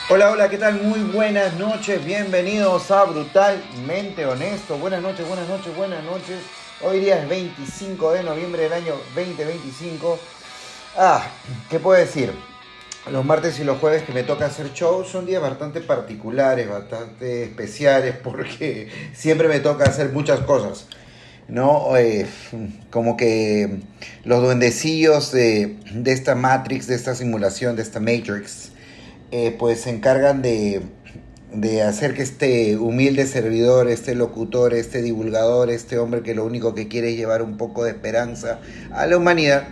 Hola, hola, ¿qué tal? Muy buenas noches, bienvenidos a Brutalmente Honesto. Buenas noches, buenas noches, buenas noches. Hoy día es 25 de noviembre del año 2025. ¿Qué puedo decir? Los martes y los jueves que me toca hacer show son días bastante particulares, bastante especiales, porque siempre me toca hacer muchas cosas, ¿no? Como que los duendecillos de esta Matrix, de esta simulación, de esta Matrix, pues se encargan de hacer que este humilde servidor, este locutor, este divulgador, este hombre que lo único que quiere es llevar un poco de esperanza a la humanidad,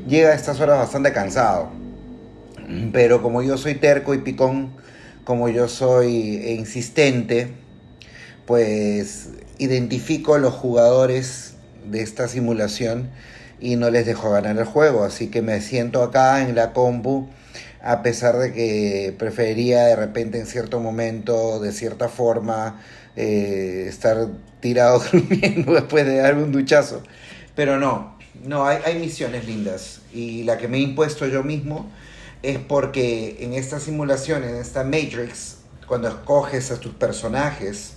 llega a estas horas bastante cansado. Pero como yo soy terco y picón, como yo soy insistente, pues identifico a los jugadores de esta simulación y no les dejo ganar el juego. Así que me siento acá en la compu, a pesar de que preferiría de repente en cierto momento, de cierta forma, estar tirado durmiendo después de darme un duchazo. Pero no, hay misiones lindas. Y la que me he impuesto yo mismo es porque en esta simulación, en esta Matrix, cuando escoges a tus personajes,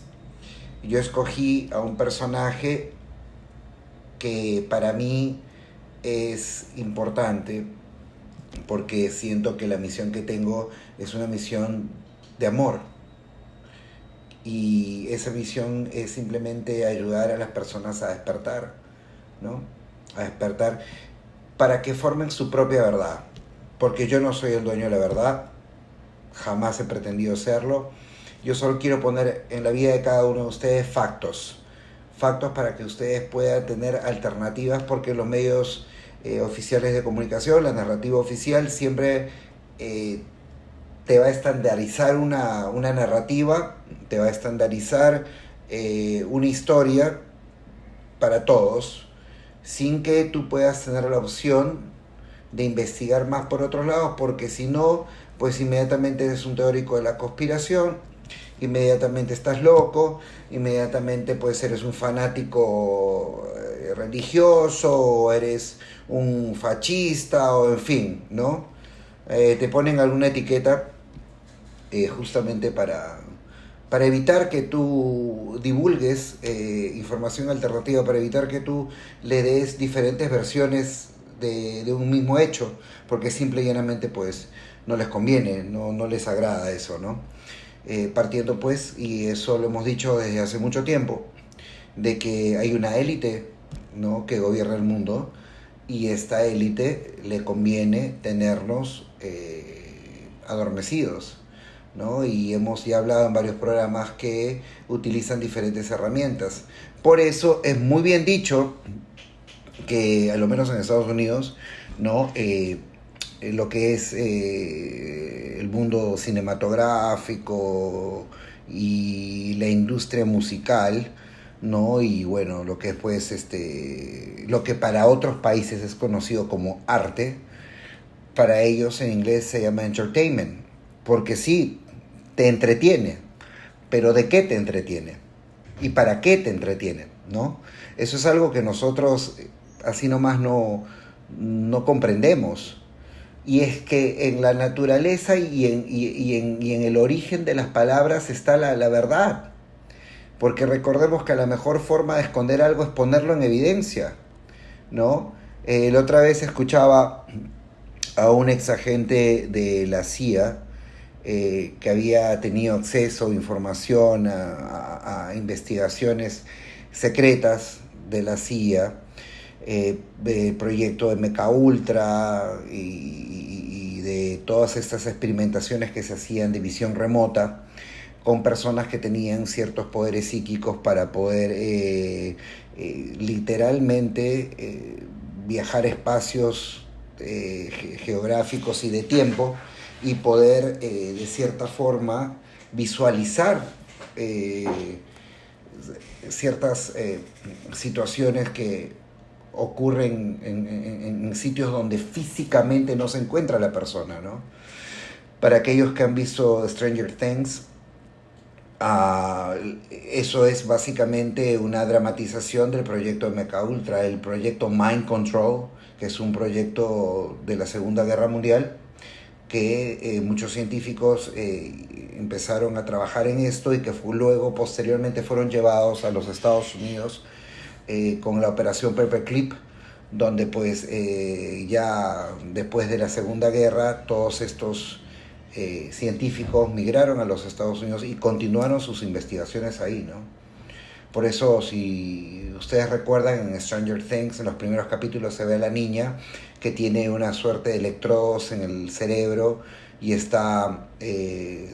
yo escogí a un personaje que para mí es importante porque siento que la misión que tengo es una misión de amor. Y esa misión es simplemente ayudar a las personas a despertar, ¿no? A despertar para que formen su propia verdad. Porque yo no soy el dueño de la verdad, jamás he pretendido serlo. Yo solo quiero poner en la vida de cada uno de ustedes factos. Factos para que ustedes puedan tener alternativas, porque los medios oficiales de comunicación, la narrativa oficial, siempre eh, te va a estandarizar una narrativa, te va a estandarizar una historia para todos, sin que tú puedas tener la opción de investigar más por otros lados, porque si no, pues inmediatamente eres un teórico de la conspiración, inmediatamente estás loco, inmediatamente pues eres un fanático religioso, o eres un fascista, o en fin, ¿no? Te ponen alguna etiqueta justamente para evitar que tú divulgues información alternativa, para evitar que tú le des diferentes versiones de un mismo hecho, porque simple y llanamente pues no les conviene, no les agrada eso, ¿no? Partiendo pues, y eso lo hemos dicho desde hace mucho tiempo, de que hay una élite, ¿no?, que gobierna el mundo, y esta élite le conviene tenernos adormecidos, ¿no? Y hemos ya hablado en varios programas que utilizan diferentes herramientas. Por eso es muy bien dicho que, a lo menos en Estados Unidos, ¿no?, lo que es el mundo cinematográfico y la industria musical, ¿no? Y bueno, lo que es pues lo que para otros países es conocido como arte, para ellos en inglés se llama entertainment, porque sí, te entretiene, pero ¿de qué te entretiene? ¿Y para qué te entretiene? ¿No? Eso es algo que nosotros así nomás no comprendemos. Y es que en la naturaleza y en el origen de las palabras está la verdad. Porque recordemos que la mejor forma de esconder algo es ponerlo en evidencia, ¿no? La otra vez escuchaba a un ex agente de la CIA que había tenido acceso a información, a investigaciones secretas de la CIA, del proyecto de MK Ultra y de todas estas experimentaciones que se hacían de visión remota con personas que tenían ciertos poderes psíquicos para poder literalmente viajar espacios geográficos y de tiempo, y poder de cierta forma visualizar ciertas situaciones que ocurren en sitios donde físicamente no se encuentra la persona, ¿no? Para aquellos que han visto Stranger Things, eso es básicamente una dramatización del proyecto MKUltra, el proyecto Mind Control, que es un proyecto de la Segunda Guerra Mundial, que muchos científicos empezaron a trabajar en esto y que luego posteriormente fueron llevados a los Estados Unidos con la operación Paperclip, donde pues ya después de la Segunda Guerra todos estos científicos migraron a los Estados Unidos y continuaron sus investigaciones ahí, ¿no? Por eso, si ustedes recuerdan, en Stranger Things, en los primeros capítulos se ve a la niña que tiene una suerte de electrodos en el cerebro y está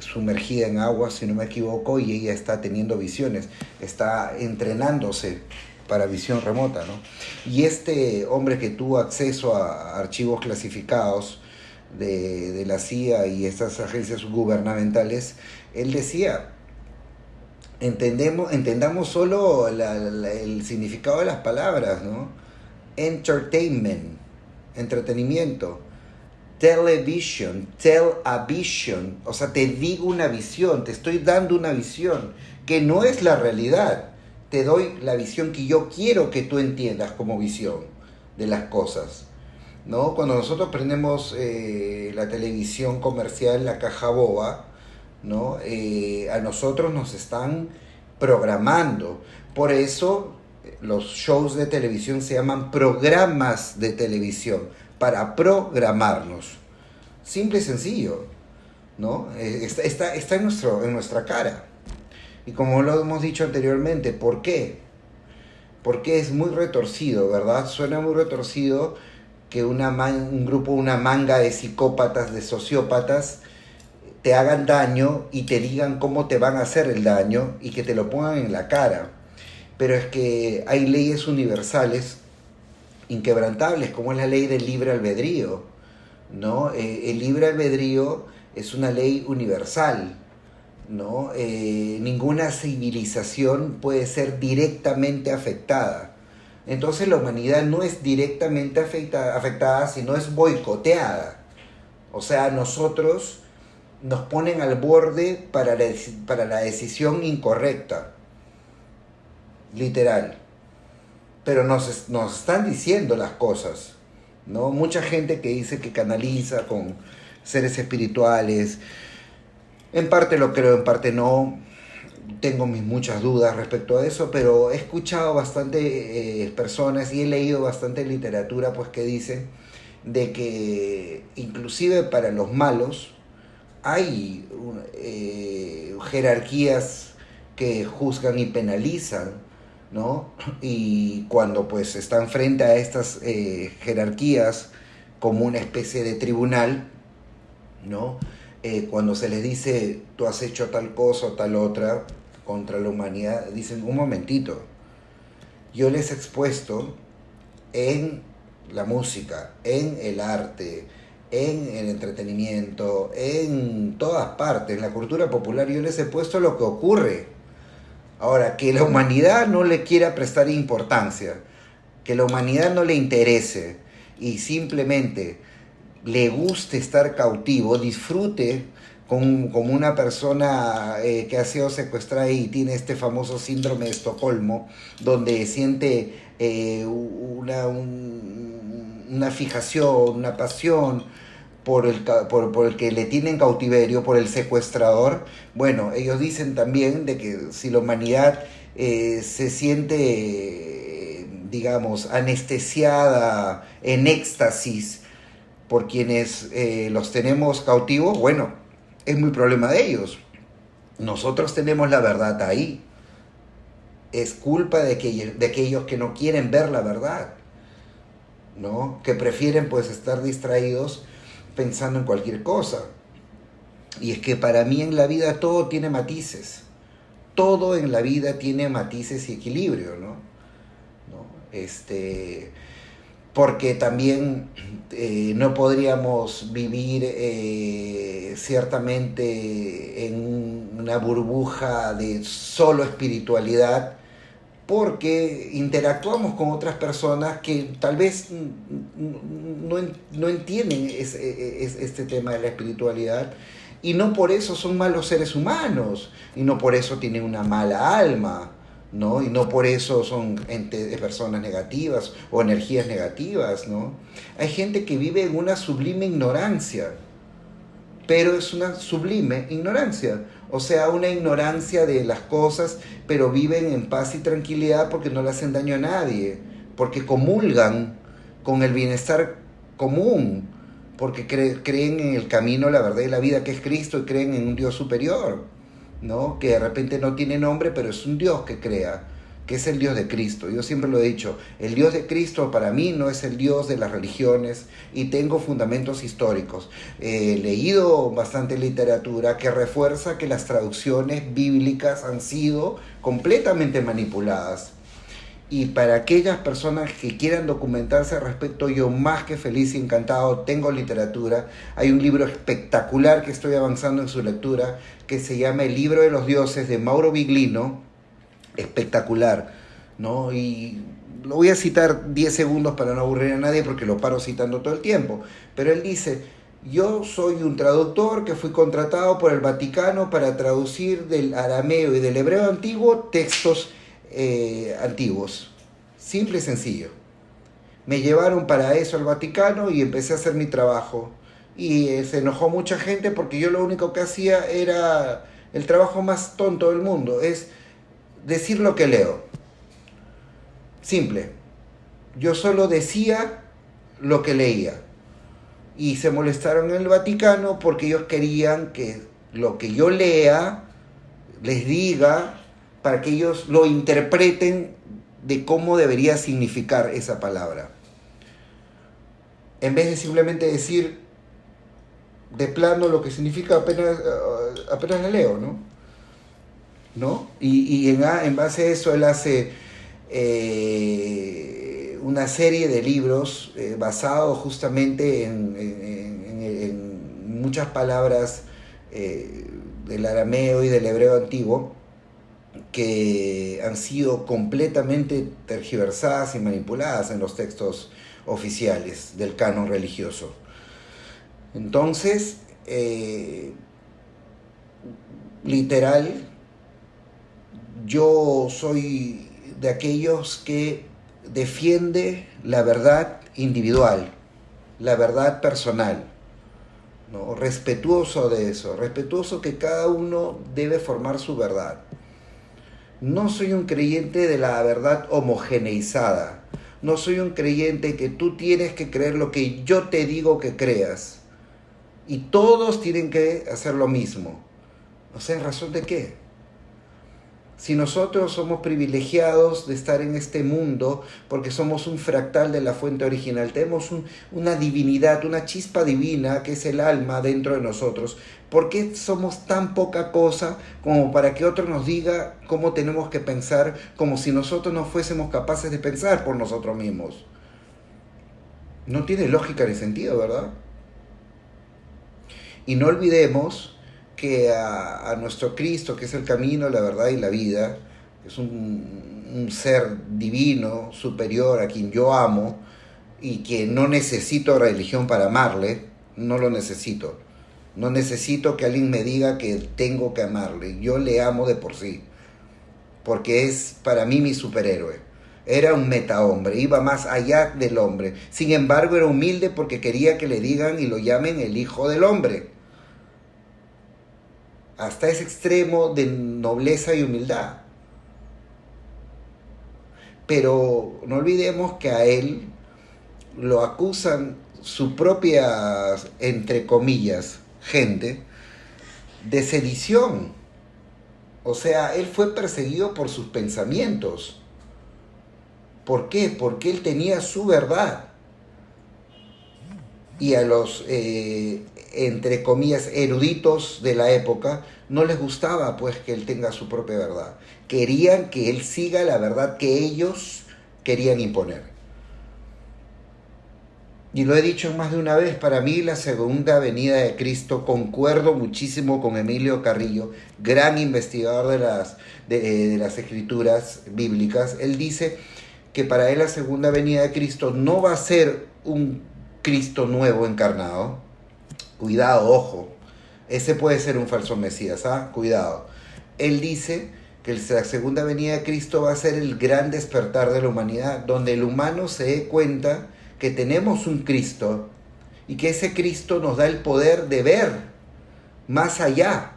sumergida en agua, si no me equivoco, y ella está teniendo visiones, está entrenándose para visión remota, ¿no? Y este hombre que tuvo acceso a archivos clasificados de la CIA y estas agencias gubernamentales, él decía: entendamos solo el significado de las palabras, ¿no? Entertainment, entretenimiento. Television, tell a vision, o sea, te digo una visión, te estoy dando una visión que no es la realidad. Te doy la visión que yo quiero que tú entiendas como visión de las cosas, ¿no? Cuando nosotros prendemos la televisión comercial, la caja boba, ¿no? A nosotros nos están programando. Por eso los shows de televisión se llaman programas de televisión, para programarnos. Simple y sencillo, ¿no? Está en nuestra cara. Y como lo hemos dicho anteriormente, ¿por qué? Porque es muy retorcido, ¿verdad? Suena muy retorcido que un grupo, una manga de psicópatas, de sociópatas, te hagan daño y te digan cómo te van a hacer el daño y que te lo pongan en la cara. Pero es que hay leyes universales inquebrantables, como es la ley del libre albedrío, ¿no? El libre albedrío es una ley universal, ¿no? Ninguna civilización puede ser directamente afectada. Entonces la humanidad no es directamente afectada, sino es boicoteada. O sea, nosotros nos ponen al borde para la decisión incorrecta, literal. Pero nos están diciendo las cosas, ¿no? Mucha gente que dice que canaliza con seres espirituales, en parte lo creo, en parte no. Tengo mis muchas dudas respecto a eso, pero he escuchado bastante personas y he leído bastante literatura pues que dice de que inclusive para los malos hay jerarquías que juzgan y penalizan, ¿no? Y cuando pues están frente a estas jerarquías como una especie de tribunal, ¿no? Cuando se les dice tú has hecho tal cosa o tal otra contra la humanidad, dicen un momentito, yo les he expuesto en la música, en el arte, en el entretenimiento, en todas partes, en la cultura popular, yo les he puesto lo que ocurre. Ahora, que la humanidad no le quiera prestar importancia, que la humanidad no le interese y simplemente le guste estar cautivo, disfrute como una persona que ha sido secuestrada y tiene este famoso síndrome de Estocolmo, donde siente una fijación, una pasión por el que le tienen cautiverio, por el secuestrador. Bueno, ellos dicen también de que si la humanidad se siente, digamos, anestesiada, en éxtasis por quienes los tenemos cautivos, bueno, es muy problema de ellos. Nosotros tenemos la verdad ahí. Es culpa de aquellos que no quieren ver la verdad, ¿no? Que prefieren pues estar distraídos pensando en cualquier cosa. Y es que para mí en la vida todo tiene matices. Todo en la vida tiene matices y equilibrio, ¿no? porque también no podríamos vivir ciertamente en una burbuja de solo espiritualidad, porque interactuamos con otras personas que tal vez no entienden este tema de la espiritualidad, y no por eso son malos seres humanos, y no por eso tienen una mala alma, ¿no? Y no por eso son personas negativas o energías negativas, ¿no? Hay gente que vive en una sublime ignorancia, pero es una sublime ignorancia, o sea, una ignorancia de las cosas, pero viven en paz y tranquilidad porque no le hacen daño a nadie, porque comulgan con el bienestar común, porque creen en el camino, la verdad y la vida, que es Cristo, y creen en un Dios superior, ¿no? Que de repente no tiene nombre, pero es un Dios que crea, que es el Dios de Cristo. Yo siempre lo he dicho, el Dios de Cristo para mí no es el Dios de las religiones, y tengo fundamentos históricos. He leído bastante literatura que refuerza que las traducciones bíblicas han sido completamente manipuladas. Y para aquellas personas que quieran documentarse al respecto, yo más que feliz y encantado tengo literatura. Hay un libro espectacular que estoy avanzando en su lectura, que se llama El libro de los dioses, de Mauro Biglino. Espectacular, ¿no? Y lo voy a citar 10 segundos para no aburrir a nadie, porque lo paro citando todo el tiempo. Pero él dice: yo soy un traductor que fui contratado por el Vaticano para traducir del arameo y del hebreo antiguo textos antiguos. Simple y sencillo. Me llevaron para eso al Vaticano y empecé a hacer mi trabajo. Y se enojó mucha gente porque yo lo único que hacía era el trabajo más tonto del mundo, es decir lo que leo. Simple. Yo solo decía lo que leía. Y se molestaron en el Vaticano porque ellos querían que lo que yo lea les diga, para que ellos lo interpreten de cómo debería significar esa palabra. En vez de simplemente decir de plano lo que significa apenas la leo, ¿no? Y en base a eso él hace una serie de libros basados justamente en muchas palabras del arameo y del hebreo antiguo, que han sido completamente tergiversadas y manipuladas en los textos oficiales del canon religioso. Entonces, literal, yo soy de aquellos que defiende la verdad individual, la verdad personal, ¿no? Respetuoso de eso, respetuoso que cada uno debe formar su verdad. No soy un creyente de la verdad homogeneizada. No soy un creyente que tú tienes que creer lo que yo te digo que creas, y todos tienen que hacer lo mismo. O sea, ¿en razón de qué? Si nosotros somos privilegiados de estar en este mundo porque somos un fractal de la fuente original, tenemos una divinidad, una chispa divina que es el alma dentro de nosotros, ¿por qué somos tan poca cosa como para que otro nos diga cómo tenemos que pensar, como si nosotros no fuésemos capaces de pensar por nosotros mismos? No tiene lógica ni sentido, ¿verdad? Y no olvidemos que a nuestro Cristo, que es el camino, la verdad y la vida, que es un ser divino, superior, a quien yo amo, y que no necesito religión para amarle, no lo necesito. No necesito que alguien me diga que tengo que amarle. Yo le amo de por sí, porque es para mí mi superhéroe. Era un metahombre, iba más allá del hombre. Sin embargo, era humilde porque quería que le digan y lo llamen el Hijo del Hombre. Hasta ese extremo de nobleza y humildad. Pero no olvidemos que a él lo acusan su propia, entre comillas, gente, de sedición. O sea, él fue perseguido por sus pensamientos. ¿Por qué? Porque él tenía su verdad. Y a los, entre comillas, eruditos de la época no les gustaba pues que él tenga su propia verdad. Querían que él siga la verdad que ellos querían imponer. Y lo he dicho más de una vez, para mí la segunda venida de Cristo, concuerdo muchísimo con Emilio Carrillo, gran investigador de las escrituras bíblicas. Él dice que para él la segunda venida de Cristo no va a ser un Cristo nuevo encarnado. Cuidado, ojo, ese puede ser un falso Mesías, cuidado. Él dice que la segunda venida de Cristo va a ser el gran despertar de la humanidad, donde el humano se dé cuenta que tenemos un Cristo y que ese Cristo nos da el poder de ver más allá.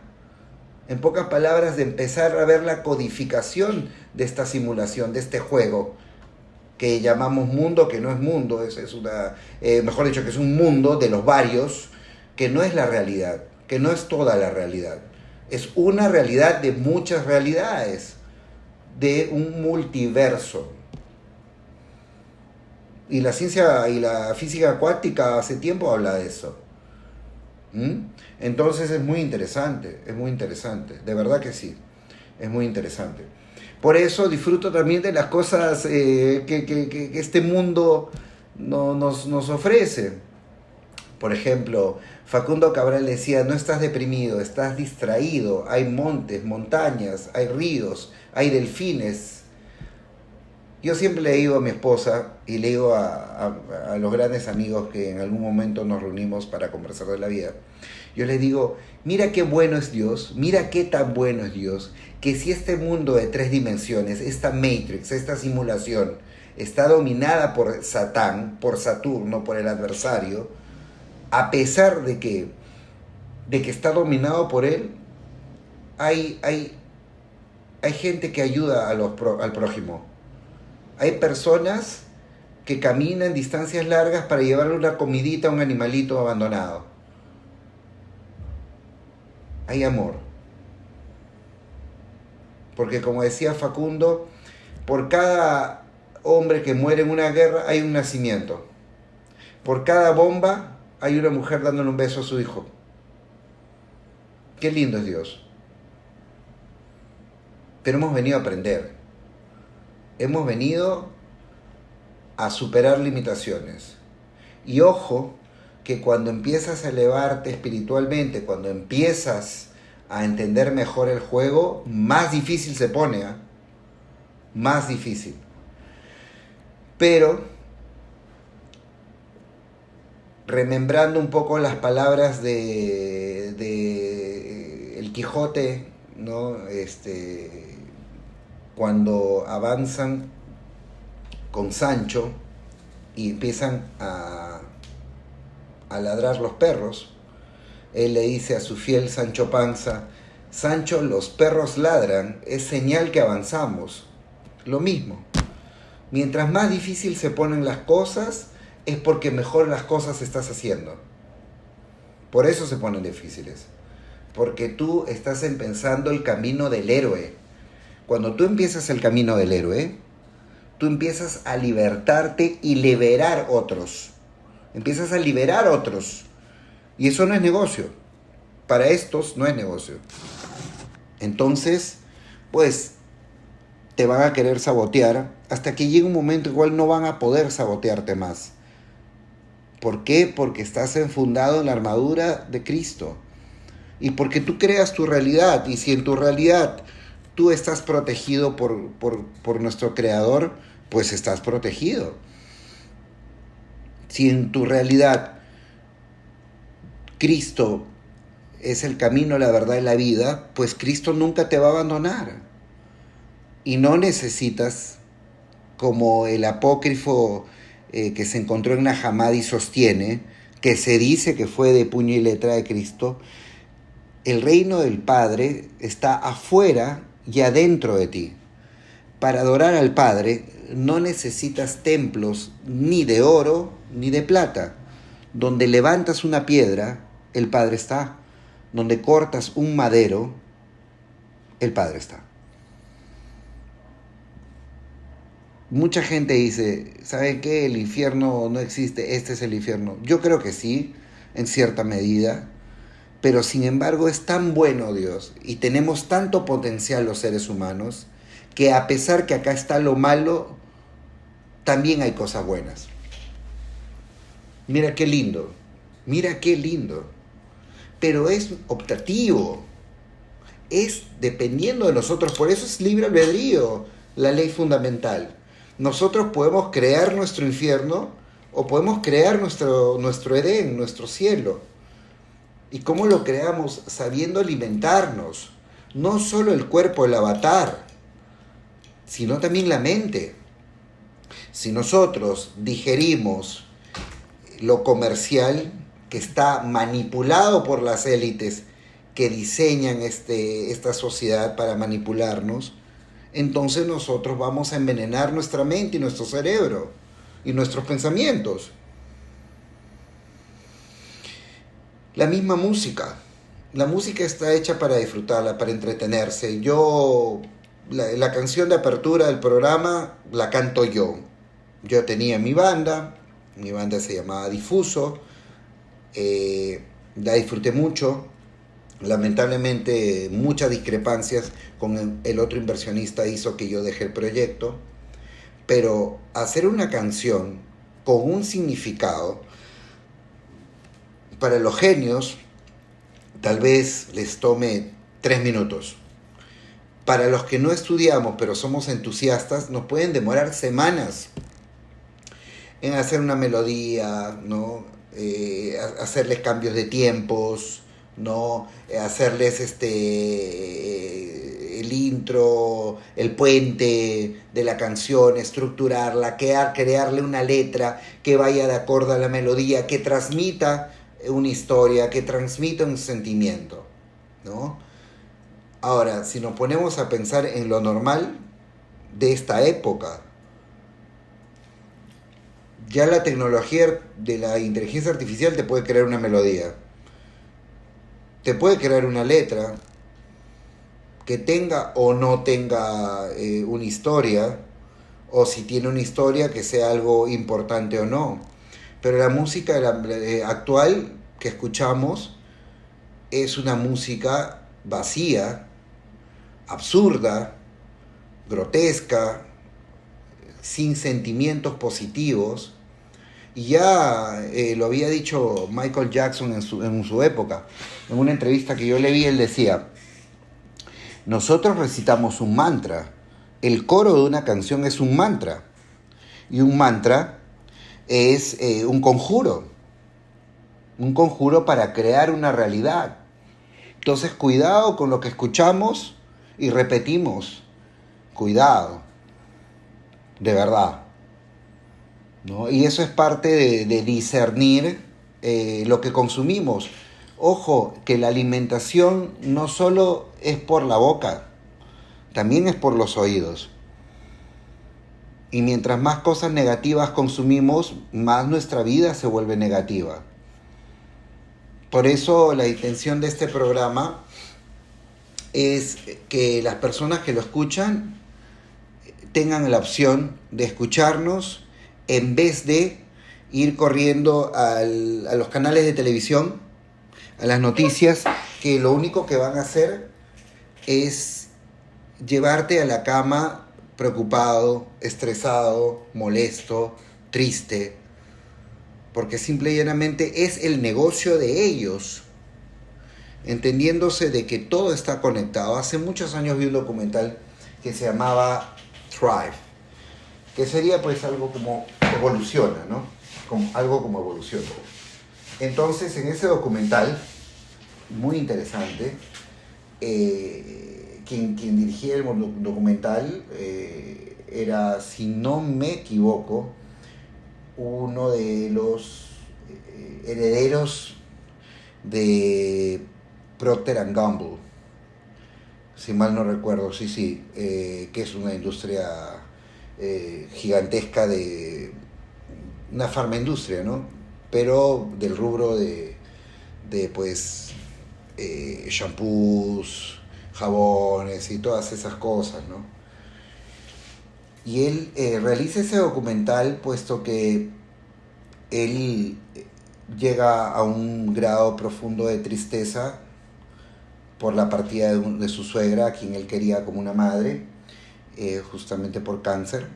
En pocas palabras, de empezar a ver la codificación de esta simulación, de este juego que llamamos mundo, que no es mundo, mejor dicho, que es un mundo de los varios, que no es la realidad, que no es toda la realidad. Es una realidad de muchas realidades, de un multiverso. Y la ciencia y la física cuántica hace tiempo habla de eso. Entonces es muy interesante, de verdad que sí, es muy interesante. Por eso disfruto también de las cosas que este mundo nos ofrece. Por ejemplo, Facundo Cabral decía, no estás deprimido, estás distraído, hay montes, montañas, hay ríos, hay delfines. Yo siempre le digo a mi esposa y le digo a los grandes amigos que en algún momento nos reunimos para conversar de la vida, yo les digo, mira qué bueno es Dios, mira qué tan bueno es Dios, que si este mundo de 3 dimensiones, esta Matrix, esta simulación, está dominada por Satán, por Saturno, por el adversario, a pesar de que está dominado por él, hay gente que ayuda al prójimo. Hay personas que caminan distancias largas para llevarle una comidita a un animalito abandonado. Hay amor. Porque como decía Facundo, por cada hombre que muere en una guerra hay un nacimiento. Por cada bomba hay una mujer dándole un beso a su hijo. Qué lindo es Dios. Pero hemos venido a aprender. Hemos venido a superar limitaciones. Y ojo, que cuando empiezas a elevarte espiritualmente, cuando empiezas a entender mejor el juego, más difícil se pone, más difícil. Pero, remembrando un poco las palabras de El Quijote, ¿no? Cuando avanzan con Sancho y empiezan a ladrar los perros, él le dice a su fiel Sancho Panza, Sancho, los perros ladran, es señal que avanzamos. Lo mismo. Mientras más difícil se ponen las cosas, es porque mejor las cosas estás haciendo. Por eso se ponen difíciles. Porque tú estás empezando el camino del héroe. Cuando tú empiezas el camino del héroe, tú empiezas a libertarte y liberar otros. Empiezas a liberar otros. Y eso no es negocio. Para estos no es negocio. Entonces, pues, te van a querer sabotear hasta que llegue un momento igual no van a poder sabotearte más. ¿Por qué? Porque estás enfundado en la armadura de Cristo. Y porque tú creas tu realidad. Y si en tu realidad tú estás protegido por nuestro Creador, pues estás protegido. Si en tu realidad Cristo es el camino, la verdad y la vida, pues Cristo nunca te va a abandonar. Y no necesitas, como el apócrifo que se encontró en Nahum y sostiene, que se dice que fue de puño y letra de Cristo, el reino del Padre está afuera y adentro de ti. Para adorar al Padre no necesitas templos ni de oro ni de plata. Donde levantas una piedra, el Padre está. Donde cortas un madero, el Padre está. Mucha gente dice, ¿saben qué? El infierno no existe, este es el infierno. Yo creo que sí, en cierta medida. Pero sin embargo es tan bueno Dios y tenemos tanto potencial los seres humanos que a pesar que acá está lo malo, también hay cosas buenas. Mira qué lindo, mira qué lindo. Pero es optativo, es dependiendo de nosotros, por eso es libre albedrío, la ley fundamental. Nosotros podemos crear nuestro infierno o podemos crear nuestro Edén, nuestro cielo. ¿Y cómo lo creamos? Sabiendo alimentarnos. No solo el cuerpo, el avatar, sino también la mente. Si nosotros digerimos lo comercial, que está manipulado por las élites que diseñan esta sociedad para manipularnos, entonces nosotros vamos a envenenar nuestra mente y nuestro cerebro y nuestros pensamientos. La misma música. La música está hecha para disfrutarla, para entretenerse. La canción de apertura del programa la canto yo. Yo tenía mi banda se llamaba Difuso, la disfruté mucho. Lamentablemente muchas discrepancias con el otro inversionista hizo que yo dejé el proyecto, pero hacer una canción con un significado para los genios tal vez les tome 3 minutos. Para los que no estudiamos pero somos entusiastas nos pueden demorar semanas en hacer una melodía, ¿no? Hacerles cambios de tiempos, ¿no? Hacerles el intro, el puente de la canción, estructurarla, crearle una letra que vaya de acuerdo a la melodía, que transmita una historia, que transmita un sentimiento, ¿no? Ahora, si nos ponemos a pensar en lo normal de esta época, ya la tecnología de la inteligencia artificial te puede crear una melodía, te puede crear una letra que tenga o no tenga una historia, o si tiene una historia que sea algo importante o no. Pero la música actual que escuchamos es una música vacía, absurda, grotesca, sin sentimientos positivos. Y ya lo había dicho Michael Jackson en su época. En una entrevista que yo le vi, él decía: nosotros recitamos un mantra. El coro de una canción es un mantra. Y un mantra es un conjuro. Un conjuro para crear una realidad. Entonces, cuidado con lo que escuchamos y repetimos. Cuidado. De verdad. ¿No? Y eso es parte de discernir lo que consumimos. Ojo, que la alimentación no solo es por la boca, también es por los oídos. Y mientras más cosas negativas consumimos, más nuestra vida se vuelve negativa. Por eso la intención de este programa es que las personas que lo escuchan tengan la opción de escucharnos en vez de ir corriendo a los canales de televisión, a las noticias, que lo único que van a hacer es llevarte a la cama preocupado, estresado, molesto, triste, porque simple y llanamente es el negocio de ellos, entendiéndose de que todo está conectado. Hace muchos años vi un documental que se llamaba Thrive, que sería pues algo como evoluciona, ¿no? Algo como evoluciona. Entonces, en ese documental, muy interesante, quien dirigía el documental era, si no me equivoco, uno de los herederos de Procter & Gamble, si mal no recuerdo, sí, que es una industria gigantesca de una farmaindustria, ¿no? Pero del rubro de pues shampoos, jabones y todas esas cosas, ¿no? Y él realiza ese documental puesto que él llega a un grado profundo de tristeza por la partida de su suegra, a quien él quería como una madre, justamente por cáncer.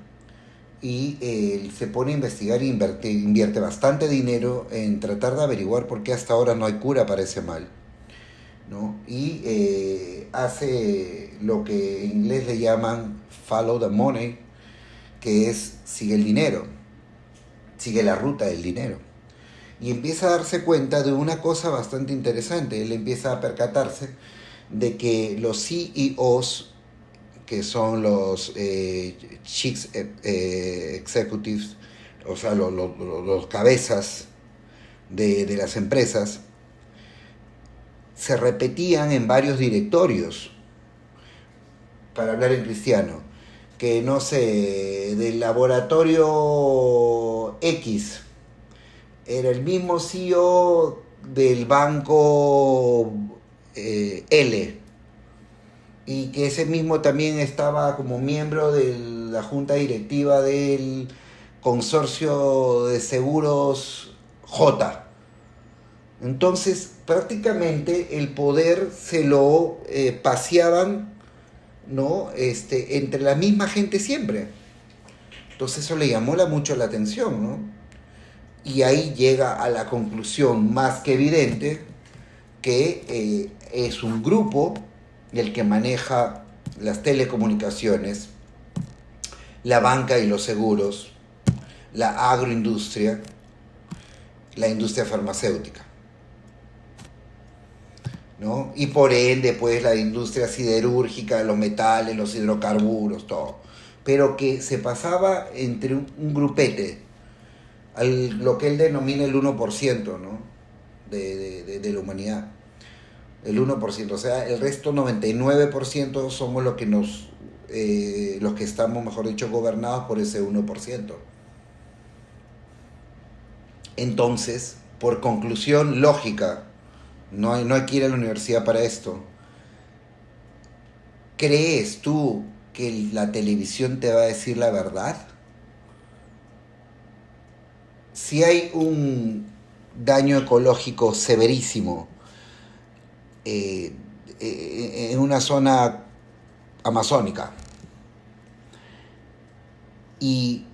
y él se pone a investigar e invierte bastante dinero en tratar de averiguar por qué hasta ahora no hay cura para ese mal, ¿no? Y hace lo que en inglés le llaman follow the money, que es sigue el dinero, sigue la ruta del dinero. Y empieza a darse cuenta de una cosa bastante interesante. Él empieza a percatarse de que los CEOs, que son los Chief Executives, o sea, los cabezas de las empresas, se repetían en varios directorios, para hablar en cristiano, que no sé, del laboratorio X, era el mismo CEO del banco L, y que ese mismo también estaba como miembro de la junta directiva del consorcio de seguros J. Entonces, prácticamente el poder se lo paseaban, ¿no? Entre la misma gente siempre. Entonces eso le llamó mucho la atención, ¿no? Y ahí llega a la conclusión más que evidente que es un grupo el que maneja las telecomunicaciones, la banca y los seguros, la agroindustria, la industria farmacéutica, ¿no? Y por ende, pues, la industria siderúrgica, los metales, los hidrocarburos, todo. Pero que se pasaba entre un grupete, lo que él denomina el 1%, ¿no? de la humanidad. El 1%, o sea, el resto 99% somos los que estamos, mejor dicho, gobernados por ese 1%. Entonces, por conclusión lógica, no hay que ir a la universidad para esto. ¿Crees tú que la televisión te va a decir la verdad? Si hay un daño ecológico severísimo en una zona amazónica y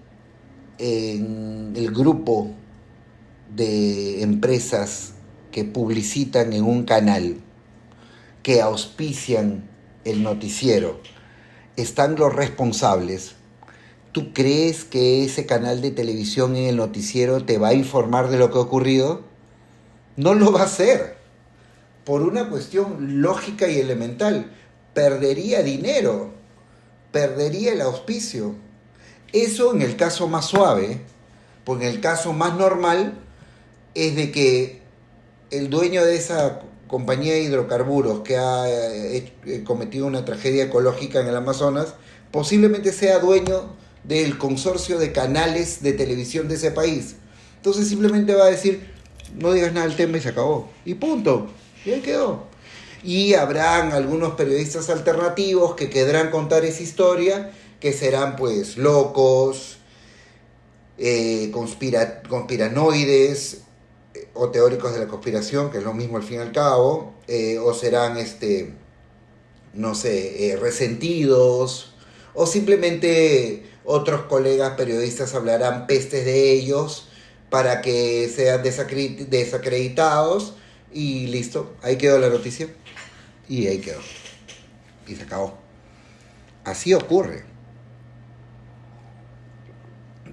en el grupo de empresas que publicitan en un canal, que auspician el noticiero, están los responsables, ¿tú crees que ese canal de televisión en el noticiero te va a informar de lo que ha ocurrido? No lo va a hacer, por una cuestión lógica y elemental. Perdería dinero, perdería el auspicio. Eso en el caso más suave, porque en el caso más normal es de que el dueño de esa compañía de hidrocarburos que ha cometido una tragedia ecológica en el Amazonas, posiblemente sea dueño del consorcio de canales de televisión de ese país. Entonces simplemente va a decir, no digas nada del tema y se acabó. Y punto. Y ahí quedó. Y habrán algunos periodistas alternativos que querrán contar esa historia, que serán pues locos, conspiranoides, o teóricos de la conspiración, que es lo mismo al fin y al cabo, o serán, no sé, resentidos, o simplemente otros colegas periodistas hablarán pestes de ellos para que sean desacreditados, y listo, ahí quedó la noticia, y ahí quedó, y se acabó. Así ocurre.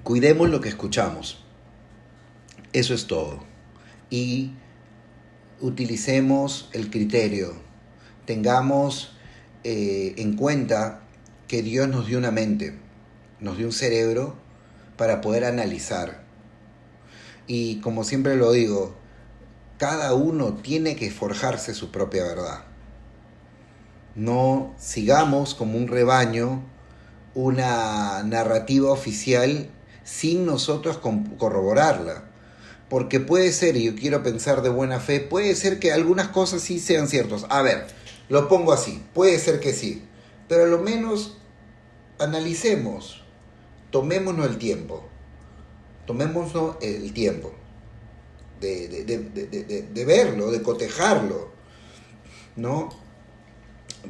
Cuidemos lo que escuchamos. Eso es todo. Y utilicemos el criterio. Tengamos en cuenta que Dios nos dio una mente, nos dio un cerebro para poder analizar. Y como siempre lo digo, cada uno tiene que forjarse su propia verdad. No sigamos como un rebaño una narrativa oficial sin nosotros corroborarla. Porque puede ser, y yo quiero pensar de buena fe, puede ser que algunas cosas sí sean ciertas. A ver, lo pongo así, puede ser que sí. Pero a lo menos analicemos, tomémonos el tiempo. Tomémonos el tiempo de verlo, de cotejarlo, ¿no?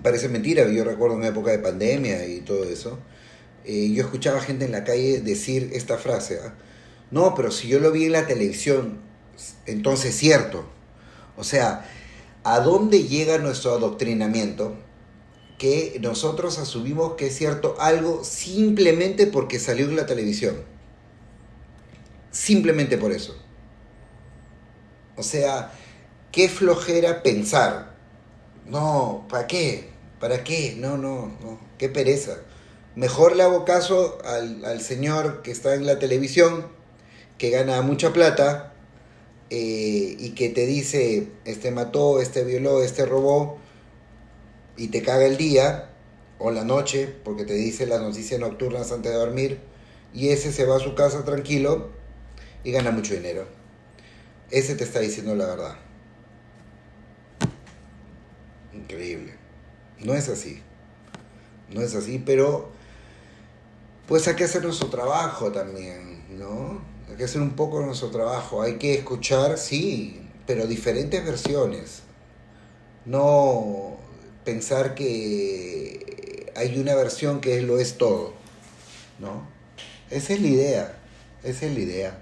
Parece mentira, yo recuerdo una época de pandemia y todo eso. yo escuchaba gente en la calle decir esta frase, ¿ah? No, pero si yo lo vi en la televisión, entonces es cierto. O sea, ¿a dónde llega nuestro adoctrinamiento? Que nosotros asumimos que es cierto algo simplemente porque salió en la televisión. Simplemente por eso. O sea, qué flojera pensar. No, ¿para qué? ¿Para qué? No, no, no. Qué pereza. Mejor le hago caso al señor que está en la televisión, que gana mucha plata, y que te dice, este mató, este violó, este robó, y te caga el día o la noche, porque te dice las noticias nocturnas antes de dormir, y ese se va a su casa tranquilo y gana mucho dinero. Ese te está diciendo la verdad. Increíble. No es así. No es así, pero pues hay que hacer nuestro trabajo también, ¿no? Hay que hacer un poco nuestro trabajo. Hay que escuchar, sí, pero diferentes versiones. No pensar que hay una versión que lo es todo, ¿no? Esa es la idea. Esa es la idea.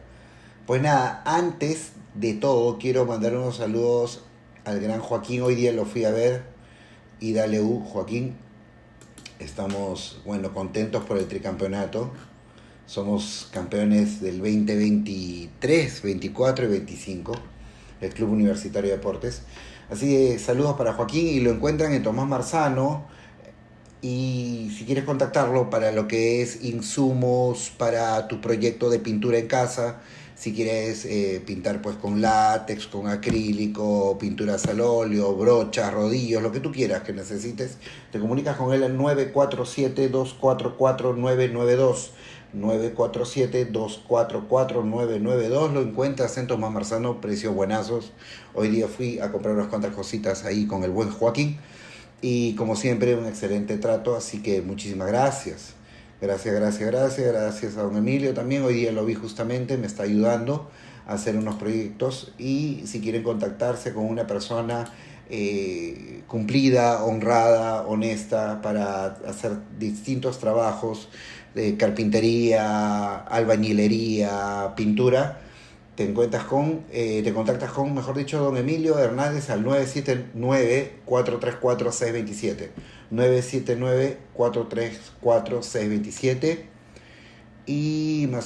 Pues nada, antes de todo quiero mandar unos saludos al gran Joaquín. Hoy día lo fui a ver y dale Joaquín. Estamos, bueno, contentos por el tricampeonato. Somos campeones del 2023, 24 y 25, el Club Universitario de Deportes. Así que saludos para Joaquín y lo encuentran en Tomás Marzano. Y si quieres contactarlo para lo que es insumos para tu proyecto de pintura en casa, si quieres pintar pues con látex, con acrílico, pinturas al óleo, brochas, rodillos, lo que tú quieras que necesites, te comunicas con él al 947-244-992. 947-244-992. Lo encuentras en Tomás Marzano, precios buenazos. Hoy día fui a comprar unas cuantas cositas ahí con el buen Joaquín. Y como siempre, un excelente trato, así que muchísimas gracias. Gracias a don Emilio también. Hoy día lo vi justamente, me está ayudando a hacer unos proyectos. Y si quieren contactarse con una persona cumplida, honrada, honesta, para hacer distintos trabajos de carpintería, albañilería, pintura, te contactas con, mejor dicho, don Emilio Hernández al 979-434-627. 979-434-627. Y más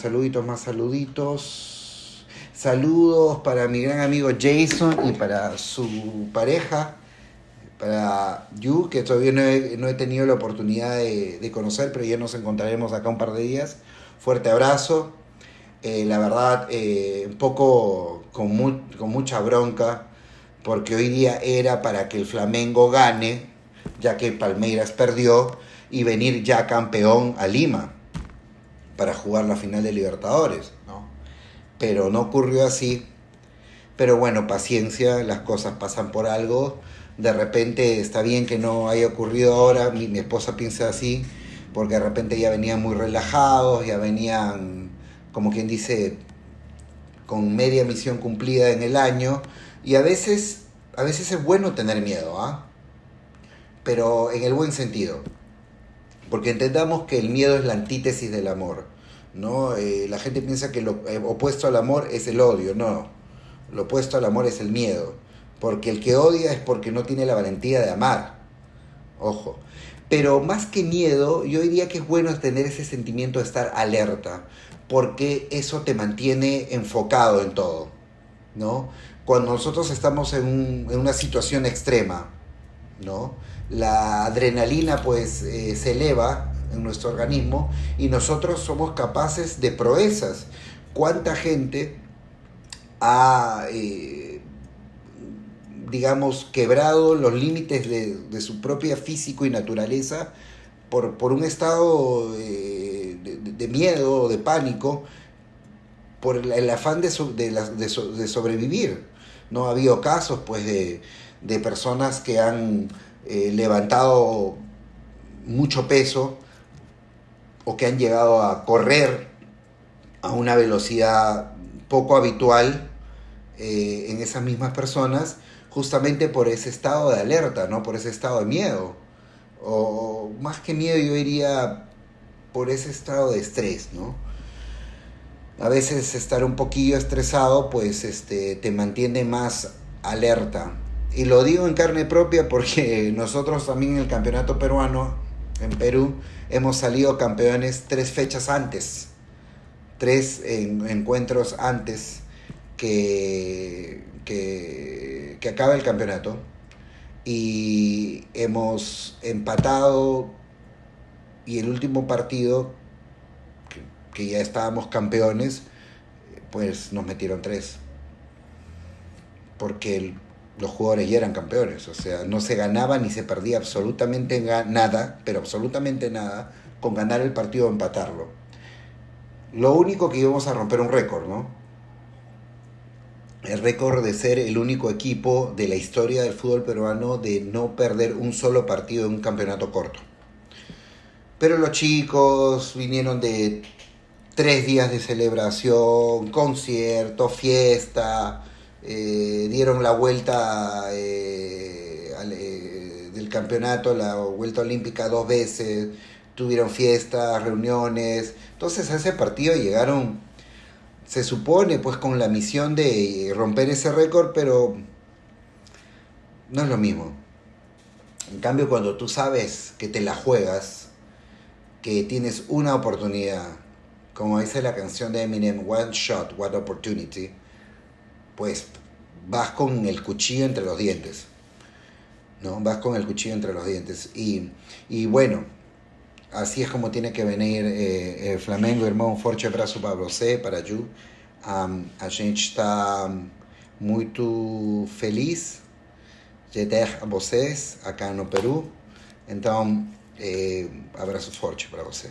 saluditos. Saludos para mi gran amigo Jason y para su pareja, para Yu, que todavía no he tenido la oportunidad de conocer, pero ya nos encontraremos acá un par de días. Fuerte abrazo. La verdad, un poco con mucha bronca, porque hoy día era para que el Flamengo gane, ya que Palmeiras perdió, y venir ya campeón a Lima para jugar la final de Libertadores, ¿no? Pero no ocurrió así. Pero bueno, paciencia, las cosas pasan por algo. De repente está bien que no haya ocurrido ahora, mi esposa piensa así, porque de repente ya venían muy relajados, ya venían, como quien dice, con media misión cumplida en el año, y a veces es bueno tener miedo, ¿ah? Pero en el buen sentido, porque entendamos que el miedo es la antítesis del amor, ¿no? La gente piensa que lo opuesto al amor es el odio, no, lo opuesto al amor es el miedo, porque el que odia es porque no tiene la valentía de amar, ojo. Pero más que miedo, yo diría que es bueno tener ese sentimiento de estar alerta, porque eso te mantiene enfocado en todo, ¿no? Cuando nosotros estamos en una situación extrema, ¿no? La adrenalina pues se eleva en nuestro organismo y nosotros somos capaces de proezas. ¿Cuánta gente ha, digamos, quebrado los límites de su propia físico y naturaleza por un estado de miedo o de pánico, por el afán de sobrevivir? ¿No? Ha habido casos pues de personas que han levantado mucho peso o que han llegado a correr a una velocidad poco habitual en esas mismas personas, justamente por ese estado de alerta, ¿no? Por ese estado de miedo. O más que miedo, yo diría por ese estado de estrés, ¿no? A veces estar un poquillo estresado, pues te mantiene más alerta. Y lo digo en carne propia porque nosotros también en el campeonato peruano, en Perú, hemos salido campeones 3 fechas antes, 3 encuentros antes que acabe el campeonato. Y hemos empatado y el último partido, que ya estábamos campeones, pues nos metieron 3. Porque los jugadores ya eran campeones. O sea, no se ganaba ni se perdía absolutamente nada, pero absolutamente nada, con ganar el partido o empatarlo. Lo único que íbamos a romper un récord, ¿no? El récord de ser el único equipo de la historia del fútbol peruano de no perder un solo partido en un campeonato corto. Pero los chicos vinieron de 3 días de celebración, concierto, fiesta, dieron la vuelta del campeonato, la vuelta olímpica 2 veces, tuvieron fiestas, reuniones. Entonces a ese partido llegaron, se supone, pues con la misión de romper ese récord, pero no es lo mismo. En cambio, cuando tú sabes que te la juegas, que tienes una oportunidad, como dice la canción de Eminem, One Shot, One Opportunity, pues vas con el cuchillo entre los dientes, ¿no? Vas con el cuchillo entre los dientes. Y bueno, así es como tiene que venir el Flamengo, irmão. Forte abraço para você, para Ju. A gente está muito feliz de ter a vocês acá no Peru. Então, abraço forte para você.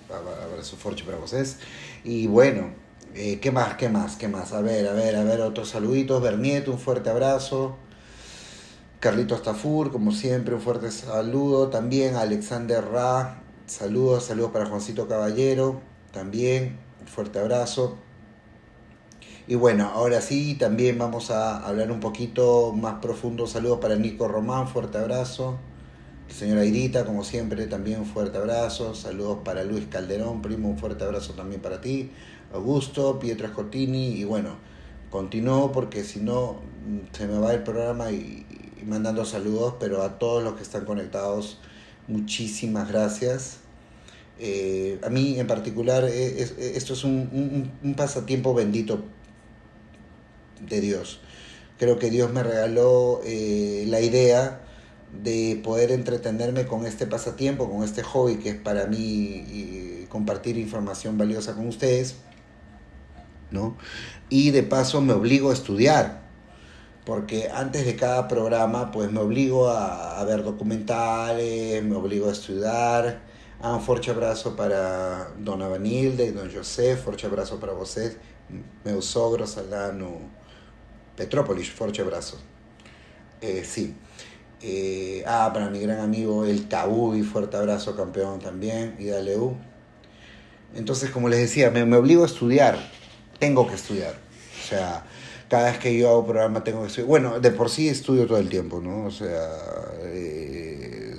Abrazo fuerte para vocês. Y bueno, ¿qué más? A ver, otros saluditos. Bernieto, un fuerte abrazo. Carlitos Tafur, como siempre, un fuerte saludo. También Alexander Ra, saludos para Juancito Caballero, también un fuerte abrazo. Y bueno, ahora sí, también vamos a hablar un poquito más profundo. Saludos para Nico Román, fuerte abrazo. Señora Irita, como siempre, también un fuerte abrazo. Saludos para Luis Calderón, primo, un fuerte abrazo también para ti. Augusto, Pietro Scotini. Y bueno, continúo porque si no se me va el programa y mandando saludos, pero a todos los que están conectados, muchísimas gracias. A mí en particular, esto es un pasatiempo bendito de Dios. Creo que Dios me regaló la idea de poder entretenerme con este pasatiempo, con este hobby que es para mí, y compartir información valiosa con ustedes, ¿no? Y de paso me obligo a estudiar, porque antes de cada programa pues me obligo a ver documentales, me obligo a estudiar. Un forte abraço para Dona Vanilda y Don José, forte abraço para vocês, meus sogros lá no Petrópolis, forte abraço. Sí. Para mi gran amigo el Tabubi, fuerte abrazo, campeón también, y dale U. Entonces, como les decía, me obligo a estudiar, tengo que estudiar. O sea, cada vez que yo hago programa tengo que estudiar. Bueno, de por sí estudio todo el tiempo, ¿no? O sea,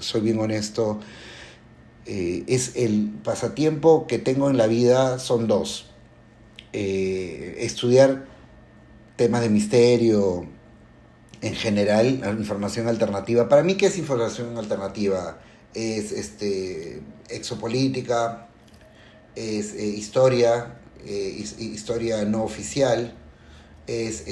soy bien honesto. Es el pasatiempo que tengo en la vida, son 2. Estudiar temas de misterio, en general, información alternativa. Para mí, ¿qué es información alternativa? Es exopolítica, es historia, historia no oficial, es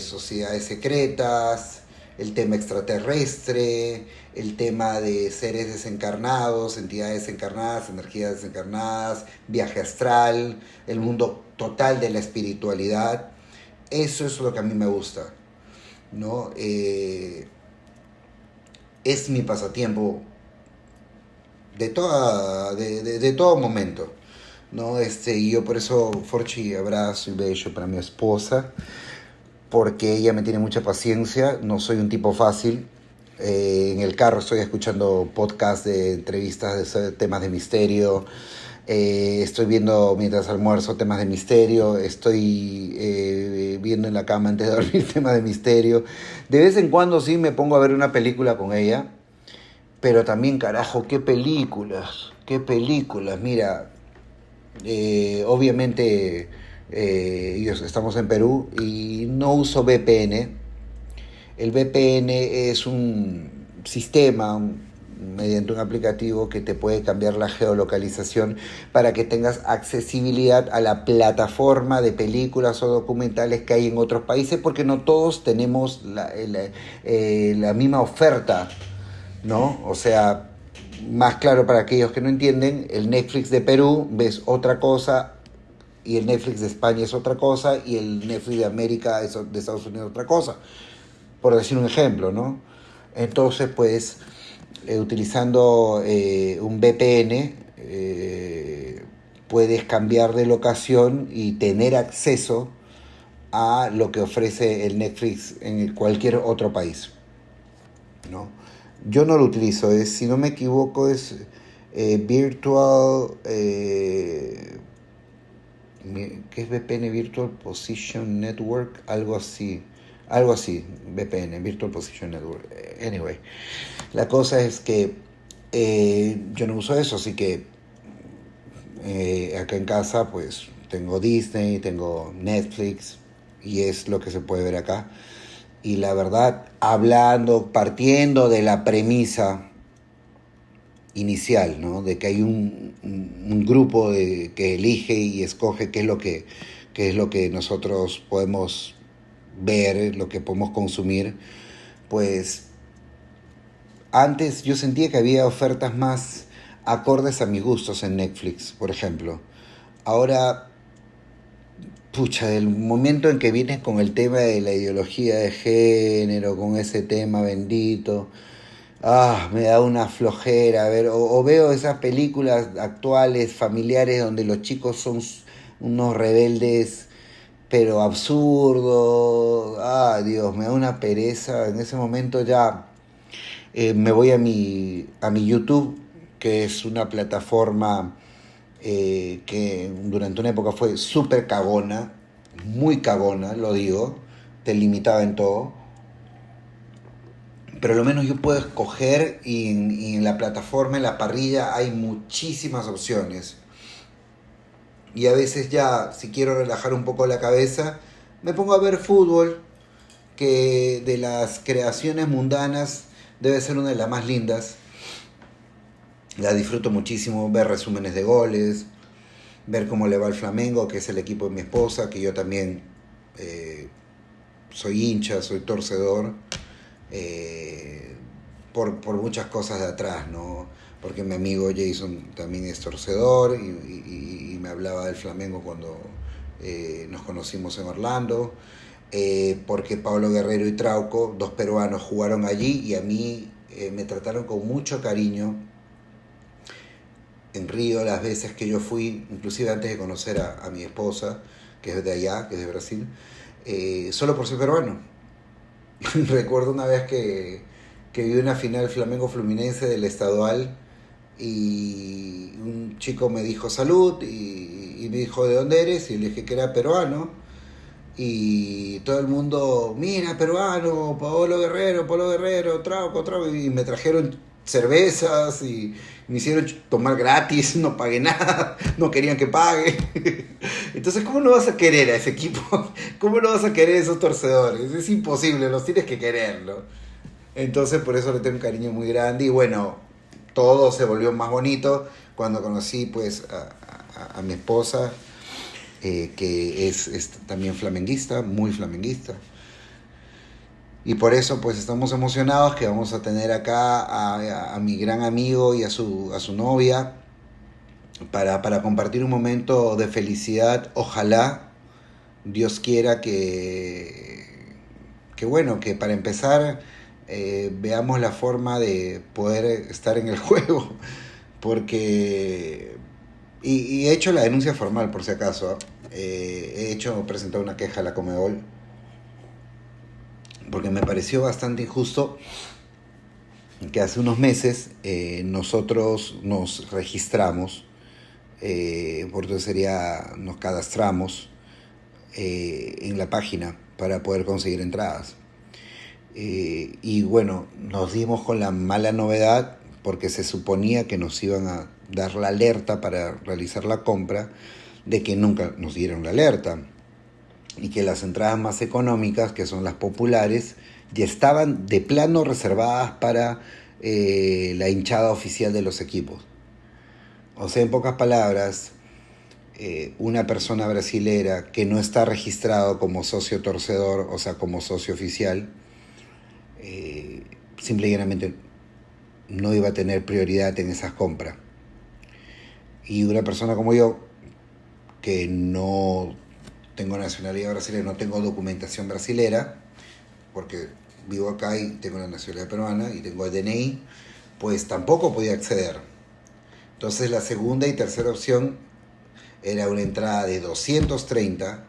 sociedades secretas, el tema extraterrestre, el tema de seres desencarnados, entidades desencarnadas, energías desencarnadas, viaje astral, el mundo total de la espiritualidad. Eso es lo que a mí me gusta, ¿no? Es mi pasatiempo de todo momento, ¿no? Y yo por eso, forte abrazo y beso para mi esposa, porque ella me tiene mucha paciencia. No soy un tipo fácil. En el carro estoy escuchando podcasts de entrevistas de temas de misterio. Estoy viendo mientras almuerzo temas de misterio. Estoy viendo en la cama antes de dormir temas de misterio. De vez en cuando sí me pongo a ver una película con ella. Pero también, carajo, qué películas. Mira, obviamente estamos en Perú y no uso VPN. El VPN es un sistema mediante un aplicativo que te puede cambiar la geolocalización para que tengas accesibilidad a la plataforma de películas o documentales que hay en otros países, porque no todos tenemos la misma oferta, ¿no? O sea, más claro para aquellos que no entienden, el Netflix de Perú ves otra cosa y el Netflix de España es otra cosa y el Netflix de América es de Estados Unidos otra cosa, por decir un ejemplo, ¿no? Entonces, pues, utilizando un VPN, puedes cambiar de locación y tener acceso a lo que ofrece el Netflix en cualquier otro país, ¿no? Yo no lo utilizo, si no me equivoco, es Virtual... ¿qué es VPN? Virtual Position Network, algo así, VPN, Virtual Position Network. Anyway, la cosa es que yo no uso eso, así que acá en casa pues tengo Disney, tengo Netflix y es lo que se puede ver acá. Y la verdad, partiendo de la premisa inicial, ¿no? De que hay un grupo que elige y escoge qué es lo que nosotros podemos ver, lo que podemos consumir, pues antes yo sentía que había ofertas más acordes a mis gustos en Netflix, por ejemplo. Ahora, pucha, del momento en que vienes con el tema de la ideología de género, con ese tema bendito, me da una flojera ver, o veo esas películas actuales, familiares, donde los chicos son unos rebeldes, pero absurdos. Dios, me da una pereza. En ese momento ya me voy a mi YouTube, que es una plataforma que durante una época fue súper cagona, muy cagona, lo digo, te limitaba en todo, pero lo menos yo puedo escoger y en la plataforma, en la parrilla, hay muchísimas opciones. Y a veces ya, si quiero relajar un poco la cabeza, me pongo a ver fútbol, que de las creaciones mundanas debe ser una de las más lindas. La disfruto muchísimo, ver resúmenes de goles, ver cómo le va al Flamengo, que es el equipo de mi esposa, que yo también soy hincha, soy torcedor. Por muchas cosas de atrás, ¿no? Porque mi amigo Jason también es torcedor y me hablaba del Flamengo cuando nos conocimos en Orlando, porque Pablo Guerrero y Trauco, dos peruanos, jugaron allí y a mí me trataron con mucho cariño en Río las veces que yo fui, inclusive antes de conocer a mi esposa, que es de allá, que es de Brasil, solo por ser peruano. Recuerdo una vez que vi una final Flamengo-Fluminense del Estadual y un chico me dijo salud y me dijo ¿de dónde eres? Y le dije que era peruano y todo el mundo, mira, peruano, Pablo Guerrero, Trauco, y me trajeron cervezas y me hicieron tomar gratis, no pagué nada, no querían que pague. Entonces, ¿cómo no vas a querer a ese equipo? ¿Cómo no vas a querer a esos torcedores? Es imposible, los tienes que quererlo. Entonces, por eso le tengo un cariño muy grande y bueno, todo se volvió más bonito cuando conocí pues a mi esposa, que es también flamenguista, muy flamenguista. Y por eso pues estamos emocionados que vamos a tener acá a mi gran amigo y a su novia para compartir un momento de felicidad. Ojalá Dios quiera que bueno, que para empezar veamos la forma de poder estar en el juego. Porque... Y he hecho la denuncia formal por si acaso. He presentado una queja a la Conmebol porque me pareció bastante injusto que hace unos meses nosotros nos registramos, por eso nos cadastramos en la página para poder conseguir entradas. Y bueno, nos dimos con la mala novedad porque se suponía que nos iban a dar la alerta para realizar la compra, de que nunca nos dieron la alerta, y que las entradas más económicas, que son las populares, ya estaban de plano reservadas para la hinchada oficial de los equipos. O sea, en pocas palabras, una persona brasilera que no está registrado como socio torcedor, o sea, como socio oficial, simple y llanamente no iba a tener prioridad en esas compras. Y una persona como yo, que no tengo nacionalidad brasileña, no tengo documentación brasilera, porque vivo acá y tengo la nacionalidad peruana y tengo el DNI, pues tampoco podía acceder. Entonces la segunda y tercera opción era una entrada de 230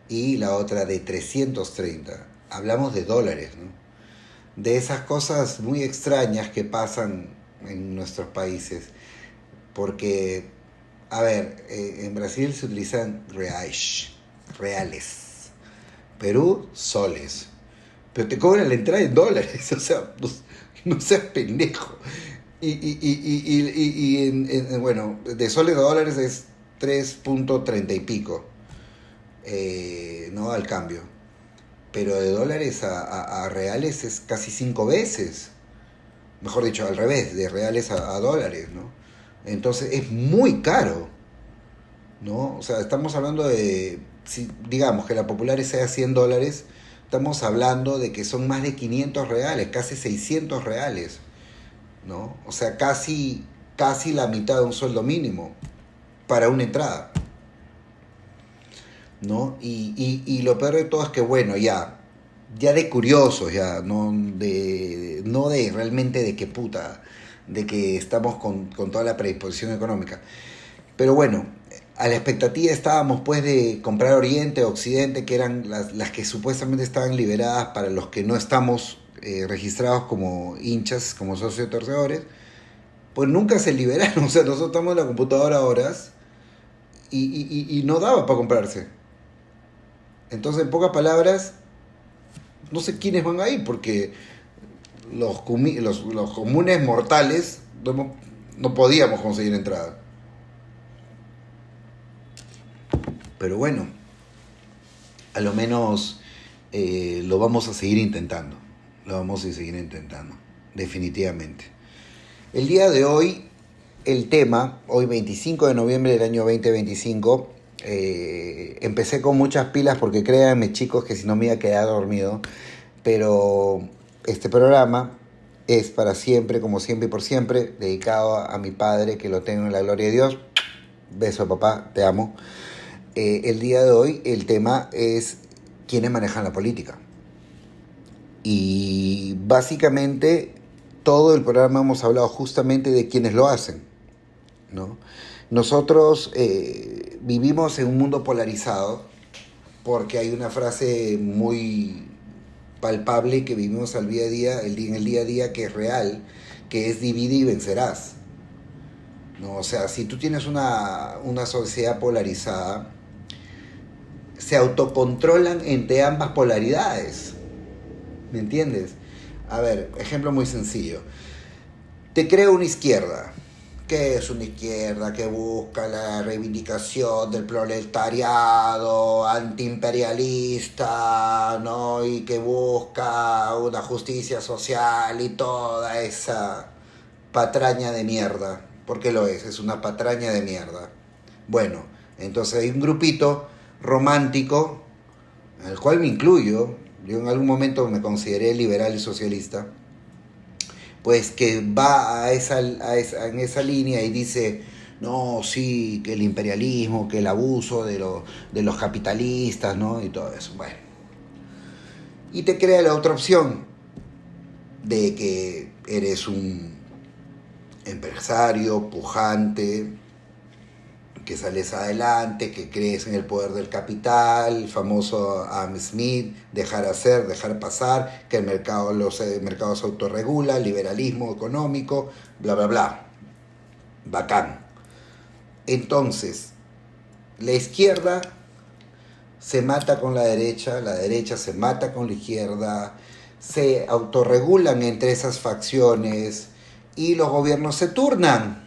y la otra de 330. Hablamos de dólares, ¿no? De esas cosas muy extrañas que pasan en nuestros países. Porque, a ver, en Brasil se utilizan reales. Perú, soles. Pero te cobran la entrada en dólares, o sea, no seas pendejo. Bueno, de soles a dólares es 3.30 y pico, ¿no? Al cambio. Pero de dólares a reales es casi 5 veces. Mejor dicho, al revés, de reales a dólares, ¿no? Entonces es muy caro, ¿no? O sea, estamos hablando de, si digamos que la popular sea $100, estamos hablando de que son más de 500 reales, casi 600 reales, ¿no? O sea, casi la mitad de un sueldo mínimo para una entrada, ¿no? Y lo peor de todo es que, bueno, ya de curiosos, ya, no de realmente de que puta, de que estamos con toda la predisposición económica. Pero bueno, a la expectativa estábamos pues de comprar Oriente, Occidente, que eran las que supuestamente estaban liberadas para los que no estamos registrados como hinchas, como socios torcedores. Pues nunca se liberaron, o sea, nosotros estamos en la computadora horas y no daba para comprarse. Entonces, en pocas palabras, no sé quiénes van a ir, porque los comunes mortales no podíamos conseguir entrada. Pero bueno, a lo menos lo vamos a seguir intentando. Definitivamente. El día de hoy, el tema, hoy 25 de noviembre del año 2025, empecé con muchas pilas porque créanme chicos que si no me iba a quedar dormido, pero este programa es para siempre, como siempre y por siempre, dedicado a mi padre, que lo tengo en la gloria de Dios. Beso papá, te amo. El día de hoy el tema es quiénes manejan la política. Y básicamente todo el programa hemos hablado justamente de quienes lo hacen, ¿no? Nosotros vivimos en un mundo polarizado porque hay una frase muy palpable que vivimos en el día a día que es real, que es divide y vencerás, ¿no? O sea, si tú tienes una sociedad polarizada, se autocontrolan entre ambas polaridades, ¿me entiendes? A ver, ejemplo muy sencillo. Te creo una izquierda. ¿Qué es una izquierda? Que busca la reivindicación del proletariado antiimperialista, ¿no? Y que busca una justicia social y toda esa patraña de mierda. Porque lo es una patraña de mierda. Bueno, entonces hay un grupito romántico, en el cual me incluyo. Yo en algún momento me consideré liberal y socialista, pues que va en esa línea y dice, no, sí, que el imperialismo, que el abuso de los capitalistas, ¿no? Y todo eso, bueno. Y te crea la otra opción de que eres un empresario pujante, que sales adelante, que crees en el poder del capital, el famoso Adam Smith, dejar hacer, dejar pasar, que el mercado se autorregula, liberalismo económico, bla, bla, bla. Bacán. Entonces, la izquierda se mata con la derecha se mata con la izquierda, se autorregulan entre esas facciones y los gobiernos se turnan.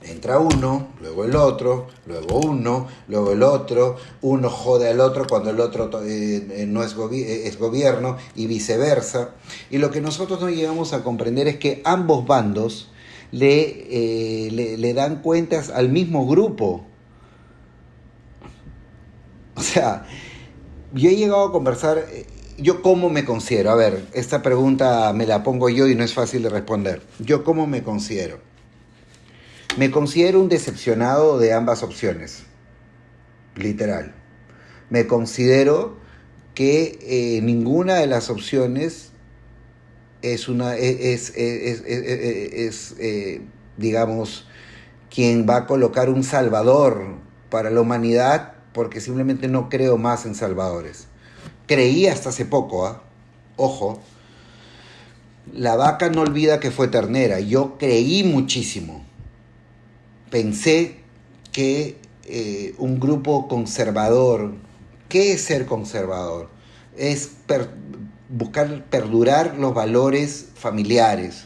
Entra uno, luego el otro, luego uno, luego el otro, uno jode al otro cuando el otro no es gobierno y viceversa. Y lo que nosotros no llegamos a comprender es que ambos bandos le dan cuentas al mismo grupo. O sea, yo he llegado a conversar, yo cómo me considero. A ver, esta pregunta me la pongo yo y no es fácil de responder. Yo cómo me considero. Me considero un decepcionado de ambas opciones, literal. Me considero que ninguna de las opciones digamos, quien va a colocar un salvador para la humanidad, porque simplemente no creo más en salvadores. Creí hasta hace poco, ¿eh? Ojo, la vaca no olvida que fue ternera. Yo creí muchísimo. Pensé que un grupo conservador, ¿qué es ser conservador? Es buscar perdurar los valores familiares,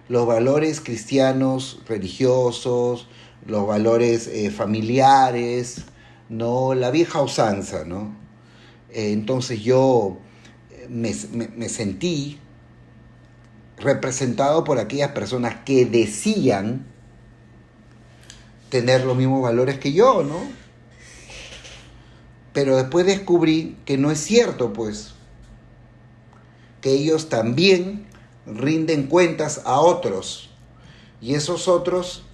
los valores cristianos, religiosos, los valores familiares, ¿no? La vieja usanza, ¿no? Entonces yo me sentí representado por aquellas personas que decían tener los mismos valores que yo, ¿no? Pero después descubrí que no es cierto, pues, que ellos también rinden cuentas a otros, y esos otros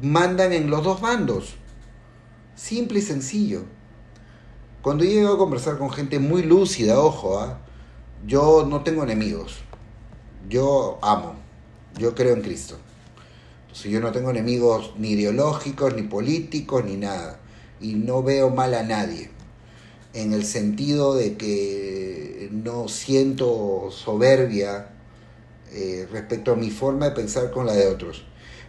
mandan en los dos bandos, simple y sencillo. Cuando yo llego a conversar con gente muy lúcida, ojo, yo no tengo enemigos, yo amo, yo creo en Cristo. Entonces yo no tengo enemigos ni ideológicos, ni políticos, ni nada. Y no veo mal a nadie. En el sentido de que no siento soberbia respecto a mi forma de pensar con la de otros.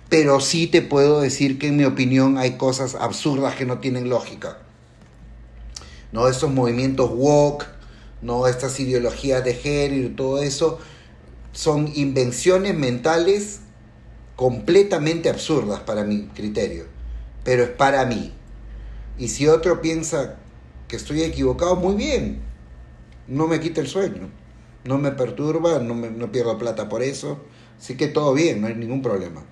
Pero sí te puedo decir que en mi opinión hay cosas absurdas que no tienen lógica. No, esos movimientos woke, no, estas ideologías de género y todo eso, son invenciones mentales completamente absurdas para mi criterio, pero es para mí. Y si otro piensa que estoy equivocado, muy bien, no me quita el sueño, no me perturba, no pierdo plata por eso, así que todo bien, no hay ningún problema,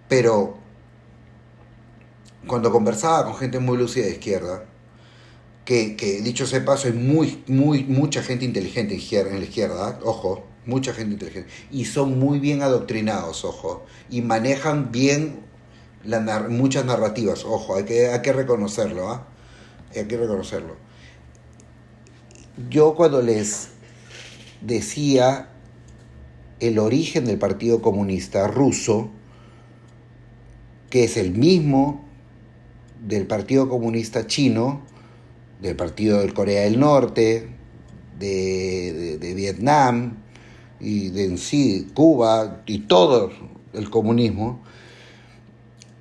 Pero cuando conversaba con gente muy lúcida de izquierda, que dicho sea de paso, hay mucha gente inteligente en la izquierda, ojo, mucha gente inteligente, y son muy bien adoctrinados, ojo, y manejan bien muchas narrativas, ojo, hay que reconocerlo, hay que reconocerlo. Yo cuando les decía el origen del Partido Comunista Ruso, que es el mismo del Partido Comunista Chino, del Partido de Corea del Norte, de Vietnam, y de en sí Cuba y todo el comunismo,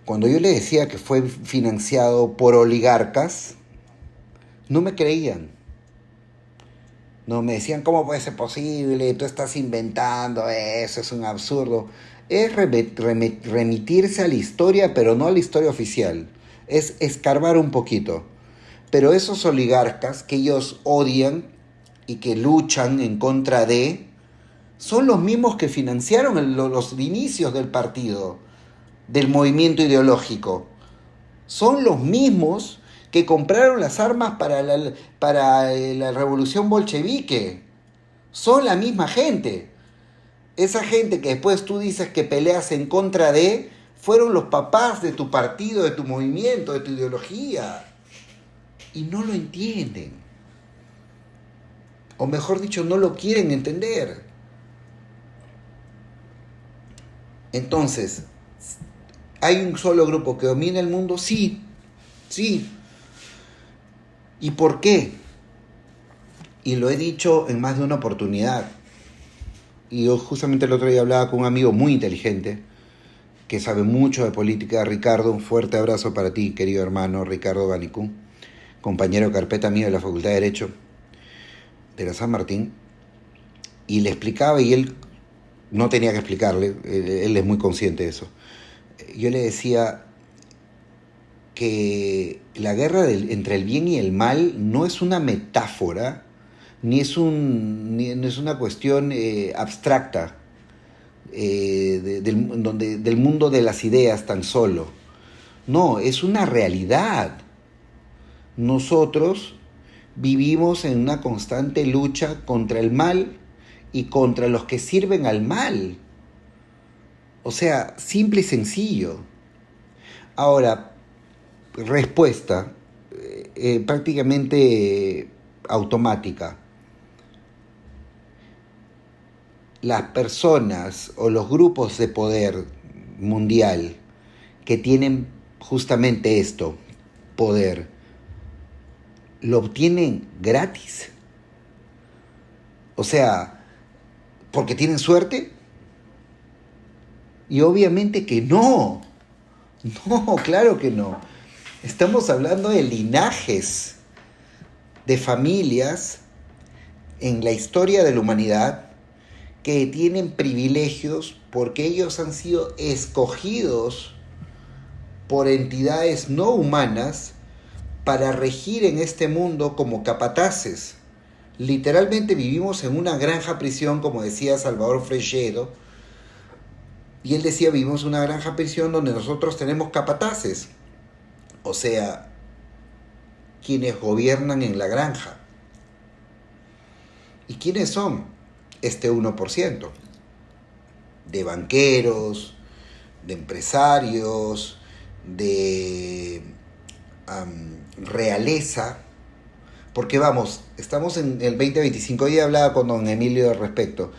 cuando yo le decía que fue financiado por oligarcas, no me creían. No, me decían, ¿cómo puede ser posible? Tú estás inventando eso, es un absurdo. Es remitirse a la historia, pero no a la historia oficial. Es escarbar un poquito. Pero esos oligarcas que ellos odian y que luchan en contra de, son los mismos que financiaron los inicios del partido, del movimiento ideológico. Son los mismos que compraron las armas para la revolución bolchevique. Son la misma gente. Esa gente que después tú dices que peleas en contra de, fueron los papás de tu partido, de tu movimiento, de tu ideología. Y no lo entienden. O mejor dicho, no lo quieren entender. Entonces, ¿hay un solo grupo que domina el mundo? Sí, sí. ¿Y por qué? Y lo he dicho en más de una oportunidad. Y yo justamente el otro día hablaba con un amigo muy inteligente, que sabe mucho de política, Ricardo. Un fuerte abrazo para ti, querido hermano, Ricardo Banicú, compañero de carpeta mío de la Facultad de Derecho de la San Martín. Y le explicaba, y él no tenía que explicarle, él es muy consciente de eso. Yo le decía que la guerra entre el bien y el mal no es una metáfora, no es una cuestión abstracta del mundo de las ideas tan solo. No, es una realidad. Nosotros vivimos en una constante lucha contra el mal y contra los que sirven al mal. O sea, simple y sencillo. Ahora, respuesta prácticamente automática. Las personas o los grupos de poder mundial que tienen justamente esto, poder, lo obtienen gratis. O sea, ¿porque tienen suerte? Y obviamente que no. No, claro que no. Estamos hablando de linajes, de familias en la historia de la humanidad que tienen privilegios porque ellos han sido escogidos por entidades no humanas para regir en este mundo como capataces. Literalmente vivimos en una granja prisión, como decía Salvador Freixedo, y él decía, vivimos en una granja prisión donde nosotros tenemos capataces, o sea, quienes gobiernan en la granja. ¿Y quiénes son? Este 1%, de banqueros, de empresarios, de realeza, porque vamos, estamos en el 2025, hoy hablaba con don Emilio al respecto.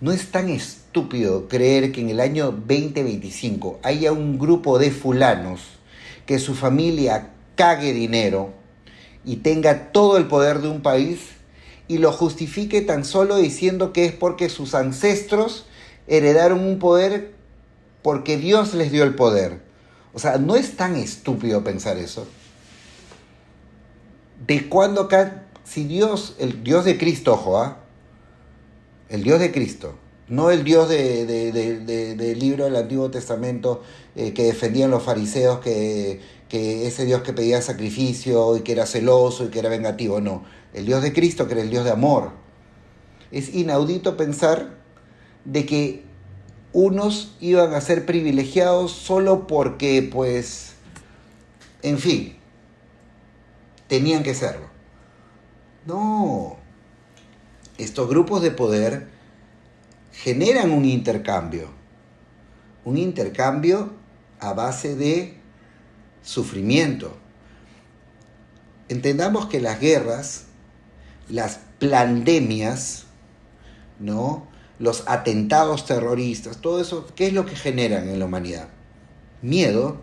No es tan estúpido creer que en el año 2025 haya un grupo de fulanos que su familia cague dinero y tenga todo el poder de un país y lo justifique tan solo diciendo que es porque sus ancestros heredaron un poder porque Dios les dio el poder. O sea, no es tan estúpido pensar eso. ¿De cuándo acá, si Dios, el Dios de Cristo, ojo, el Dios de Cristo, no el Dios del libro del Antiguo Testamento que defendían los fariseos, que ese Dios que pedía sacrificio y que era celoso y que era vengativo, no. El Dios de Cristo, que era el Dios de amor. Es inaudito pensar de que unos iban a ser privilegiados solo porque, pues, en fin, tenían que serlo. No. Estos grupos de poder generan un intercambio a base de sufrimiento. Entendamos que las guerras, las pandemias, ¿no?, los atentados terroristas, todo eso, ¿qué es lo que generan en la humanidad? Miedo,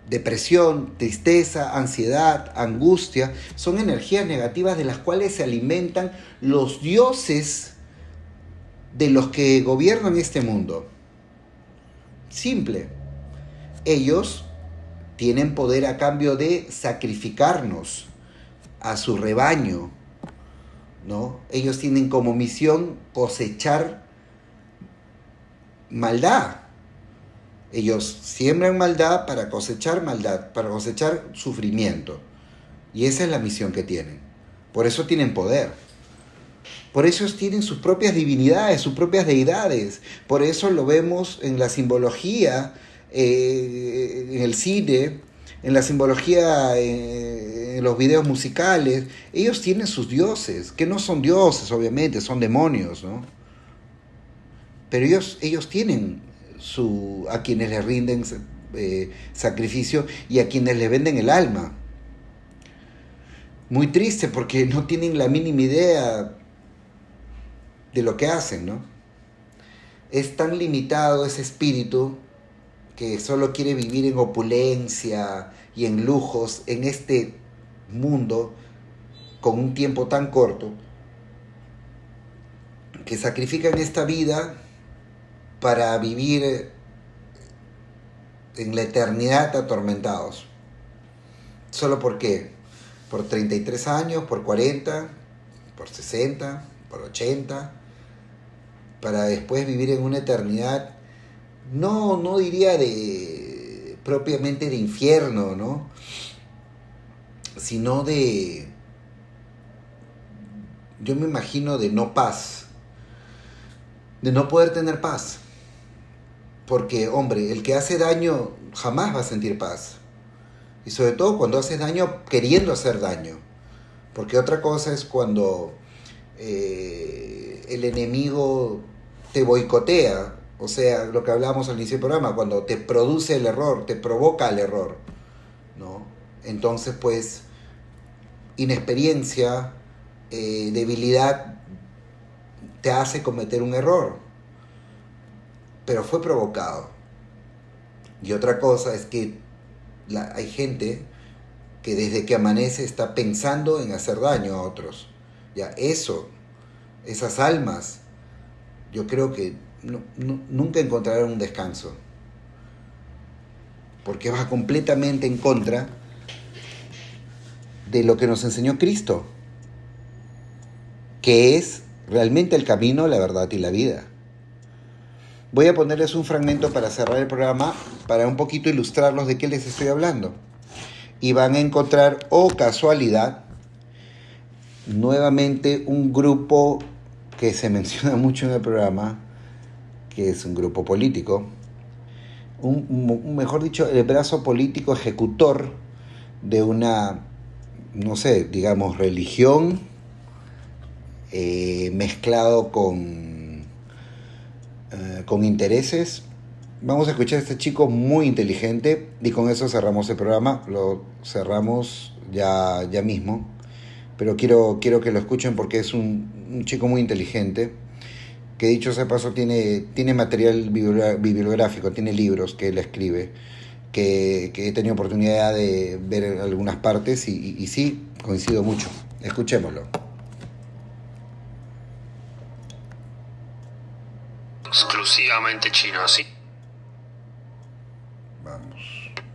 depresión, tristeza, ansiedad, angustia, son energías negativas de las cuales se alimentan los dioses de los que gobiernan este mundo. Simple. Ellos tienen poder a cambio de sacrificarnos a su rebaño, ¿no? Ellos tienen como misión cosechar maldad. Ellos siembran maldad, para cosechar sufrimiento. Y esa es la misión que tienen. Por eso tienen poder. Por eso tienen sus propias divinidades, sus propias deidades. Por eso lo vemos en la simbología, en el cine, en la simbología, en los videos musicales. Ellos tienen sus dioses, que no son dioses, obviamente, son demonios, ¿no? Pero ellos tienen a quienes les rinden sacrificio y a quienes les venden el alma. Muy triste porque no tienen la mínima idea de lo que hacen, ¿no? Es tan limitado ese espíritu que solo quiere vivir en opulencia y en lujos en este mundo con un tiempo tan corto, que sacrifican esta vida para vivir en la eternidad atormentados. ¿Solo por qué? Por 33 años, por 40, por 60, por 80, para después vivir en una eternidad, no diría propiamente de infierno, ¿no? Sino yo me imagino de no paz, de no poder tener paz. Porque, hombre, el que hace daño jamás va a sentir paz. Y sobre todo cuando haces daño queriendo hacer daño. Porque otra cosa es cuando el enemigo te boicotea. O sea, lo que hablábamos al inicio del programa, cuando te produce el error, te provoca el error, ¿no? Entonces, pues, inexperiencia, debilidad, te hace cometer un error. Pero fue provocado. Y otra cosa es que hay gente que desde que amanece está pensando en hacer daño a otros. Ya, esas almas, yo creo que nunca encontrarán un descanso. Porque va completamente en contra de lo que nos enseñó Cristo, que es realmente el camino, la verdad y la vida. Voy a ponerles un fragmento para cerrar el programa, para un poquito ilustrarlos de qué les estoy hablando. Y van a encontrar, casualidad, nuevamente un grupo que se menciona mucho en el programa, que es un grupo político, mejor dicho, el brazo político ejecutor de una, no sé, digamos, religión mezclado con intereses. Vamos a escuchar a este chico muy inteligente y con eso cerramos el programa. Lo cerramos ya mismo, pero quiero que lo escuchen porque es un chico muy inteligente, que dicho sea paso tiene material bibliográfico, tiene libros que él escribe, que he tenido oportunidad de ver en algunas partes y sí, coincido mucho. Escuchémoslo. Exclusivamente chino, ¿sí? Vamos.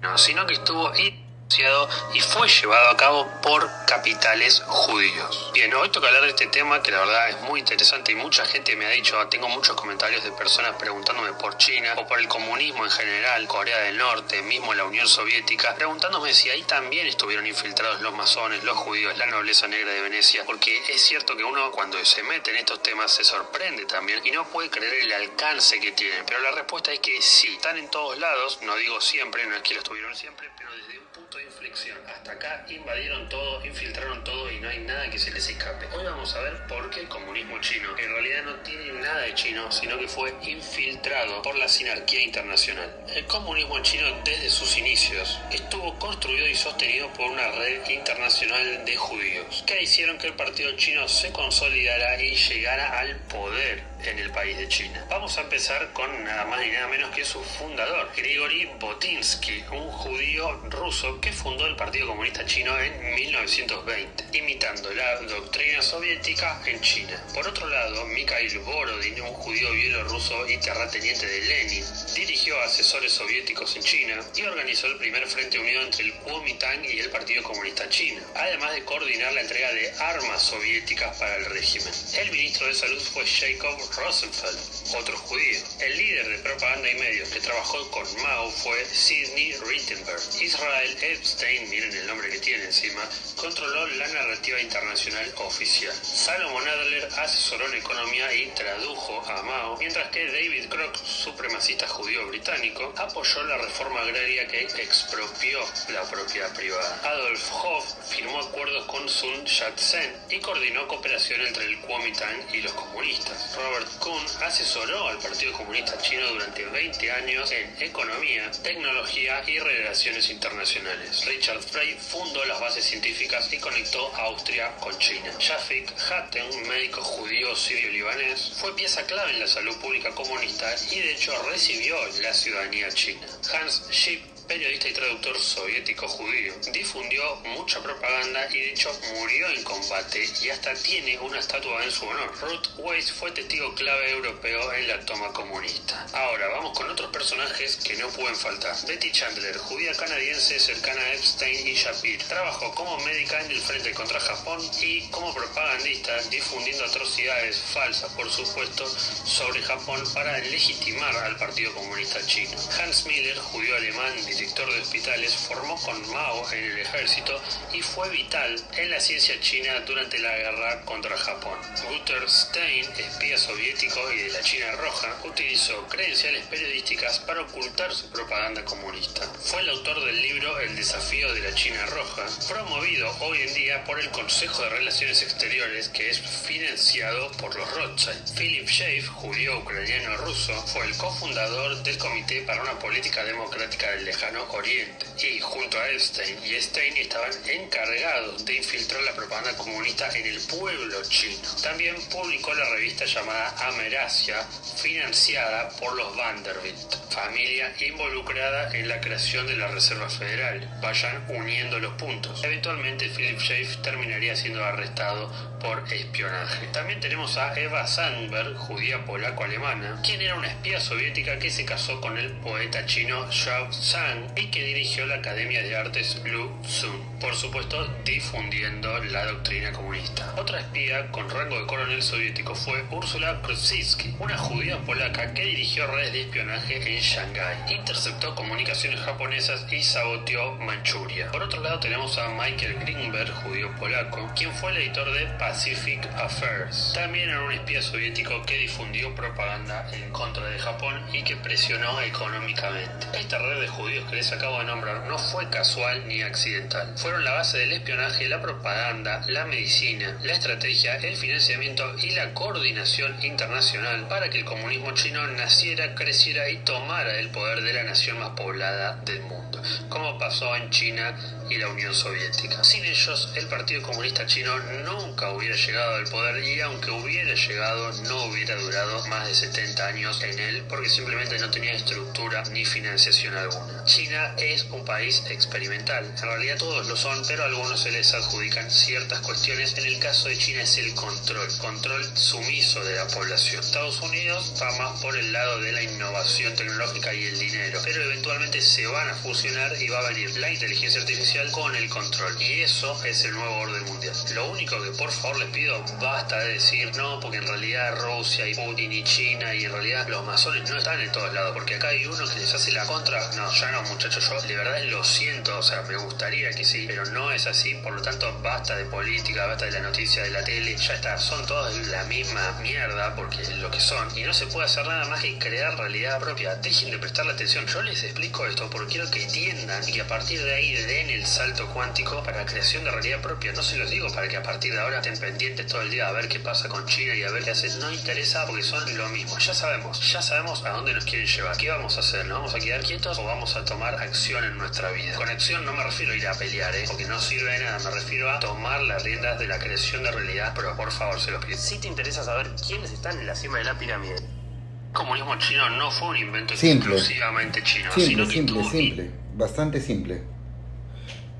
No, sino que estuvo iniciado y fue llevado a cabo por capitales judíos. Bien, hoy toca hablar de este tema que la verdad es muy interesante y mucha gente me ha dicho, tengo muchos comentarios de personas preguntándome por China o por el comunismo en general, Corea del Norte, mismo la Unión Soviética, preguntándome si ahí también estuvieron infiltrados los masones, los judíos, la nobleza negra de Venecia, porque es cierto que uno cuando se mete en estos temas se sorprende también y no puede creer el alcance que tienen, pero la respuesta es que sí, están en todos lados, no digo siempre, no es que lo estuvieron siempre, pero desde un punto de inflexión hasta acá invadieron todo, infiltraron todo y no hay nada que se les escape. Hoy vamos a ver por qué el comunismo chino, que en realidad no tiene nada de chino, sino que fue infiltrado por la sinarquía internacional. El comunismo chino desde sus inicios estuvo construido y sostenido por una red internacional de judíos, que hicieron que el partido chino se consolidara y llegara al poder en el país de China. Vamos a empezar con nada más y nada menos que su fundador, Grigori Botinsky, un judío ruso que fundó el Partido Comunista Chino en 1920, imitando la doctrina soviética en China. Por otro lado, Mikhail Borodin, un judío bielorruso y terrateniente de Lenin, dirigió a asesores soviéticos en China y organizó el primer frente unido entre el Kuomintang y el Partido Comunista Chino, además de coordinar la entrega de armas soviéticas para el régimen. El ministro de Salud fue Jacob Rosenfeld, otro judío. El líder de propaganda y medios que trabajó con Mao fue Sidney Rittenberg. Israel Epstein, miren el nombre que tiene encima, controló la narrativa internacional oficial. Salomon Adler asesoró en economía y tradujo a Mao, mientras que David Crock, supremacista judío británico, apoyó la reforma agraria que expropió la propiedad privada. Adolf Hoff firmó acuerdos con Sun Yat-sen y coordinó cooperación entre el Kuomintang y los comunistas. Robert Kuhn asesoró al Partido Comunista Chino durante 20 años en economía, tecnología y relaciones internacionales. Richard Frey fundó las bases científicas y conectó a Austria con China. Shafik Hatten, un médico judío sirio-libanés, fue pieza clave en la salud pública comunista y de hecho recibió la ciudadanía china. Hans Schick, periodista y traductor soviético judío. Difundió mucha propaganda y de hecho murió en combate y hasta tiene una estatua en su honor. Ruth Weiss fue testigo clave europeo en la toma comunista. Ahora vamos con otros personajes que no pueden faltar. Betty Chandler, judía canadiense cercana a Epstein y Shapir. Trabajó como médica en el frente contra Japón y como propagandista difundiendo atrocidades falsas, por supuesto, sobre Japón para legitimar al Partido Comunista Chino. Hans Miller, judío alemán, director de hospitales, formó con Mao en el ejército y fue vital en la ciencia china durante la guerra contra Japón. Guter Stein, espía soviético y de la China Roja, utilizó credenciales periodísticas para ocultar su propaganda comunista. Fue el autor del libro El desafío de la China Roja, promovido hoy en día por el Consejo de Relaciones Exteriores, que es financiado por los Rothschild. Philip Schaff, judío ucraniano-ruso, fue el cofundador del Comité para una Política Democrática del Lejano Oriente y, junto a Epstein y Stein, estaban encargados de infiltrar la propaganda comunista en el pueblo chino. También publicó la revista llamada Amerasia, financiada por los Vanderbilt, familia involucrada en la creación de la Reserva Federal. Vayan uniendo los puntos. Eventualmente Philip Schaff terminaría siendo arrestado por espionaje. También tenemos a Eva Sandberg, judía polaco-alemana, quien era una espía soviética que se casó con el poeta chino Zhao Zhang y que dirigió la Academia de Artes Blue Sun, por supuesto difundiendo la doctrina comunista. Otra espía con rango de coronel soviético fue Ursula Kruszycki, una judía polaca que dirigió redes de espionaje en Shanghái, interceptó comunicaciones japonesas y saboteó Manchuria. Por otro lado tenemos a Michael Greenberg, judío polaco, quien fue el editor de Pacific Affairs. También era un espía soviético que difundió propaganda en contra de Japón y que presionó económicamente. Esta red de judíos que les acabo de nombrar no fue casual ni accidental. Fueron la base del espionaje, la propaganda, la medicina, la estrategia, el financiamiento y la coordinación internacional para que el comunismo chino naciera, creciera y tomara el poder de la nación más poblada del mundo, como pasó en China y la Unión Soviética. Sin ellos, el Partido Comunista Chino nunca hubiera llegado al poder y aunque hubiera llegado, no hubiera durado más de 70 años en él porque simplemente no tenía estructura ni financiación alguna. China es un país experimental. En realidad todos lo son, pero a algunos se les adjudican ciertas cuestiones. En el caso de China es el control sumiso de la población. Estados Unidos va más por el lado de la innovación tecnológica y el dinero, pero eventualmente se van a fusionar y va a venir la inteligencia artificial con el control, y eso es el nuevo orden mundial. Lo único que por favor les pido, basta de decir no, porque en realidad Rusia y Putin y China y en realidad los masones no están en todos lados, porque acá hay uno que les hace la contra. No, ya no, muchachos, yo de verdad lo siento, o sea, me gustaría que sí, pero no es así. Por lo tanto, basta de política, basta de la noticia de la tele, ya está, son todos la misma mierda, porque es lo que son, y no se puede hacer nada más que crear realidad propia. Dejen de prestarle atención. Yo les explico esto porque quiero que entiendan y que a partir de ahí den el salto cuántico para la creación de realidad propia. No se los digo para que a partir de ahora estén pendientes todo el día a ver qué pasa con China y a ver qué hacen. No interesa porque son lo mismo. Ya sabemos a dónde nos quieren llevar. ¿Qué vamos a hacer? ¿Nos vamos a quedar quietos o vamos a tomar acción en nuestra vida? Con acción no me refiero a ir a pelear, porque no sirve de nada. Me refiero a tomar las riendas de la creación de realidad, pero por favor se los pido. Si te interesa saber quiénes están en la cima de la pirámide, el comunismo chino no fue un invento exclusivamente chino, sino que simple, bastante simple.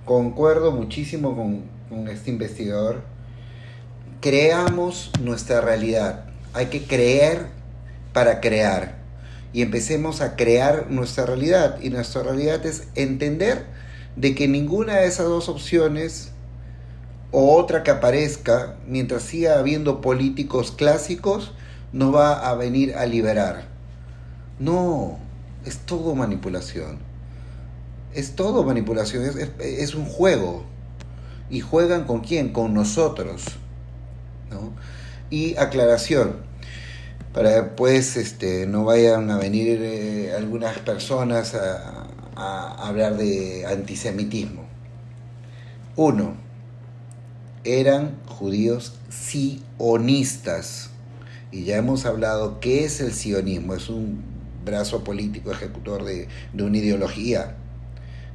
Concuerdo muchísimo con este investigador. Creamos nuestra realidad. Hay que creer para crear. Y empecemos a crear nuestra realidad. Y nuestra realidad es entender de que ninguna de esas dos opciones o otra que aparezca, mientras siga habiendo políticos clásicos, nos va a venir a liberar. No, es todo manipulación. Es todo manipulación, es un juego. ¿Y juegan con quién? Con nosotros, ¿no? Y aclaración, para después no vayan a venir algunas personas a hablar de antisemitismo. 1. Eran judíos sionistas. Y ya hemos hablado qué es el sionismo. Es un brazo político ejecutor de una ideología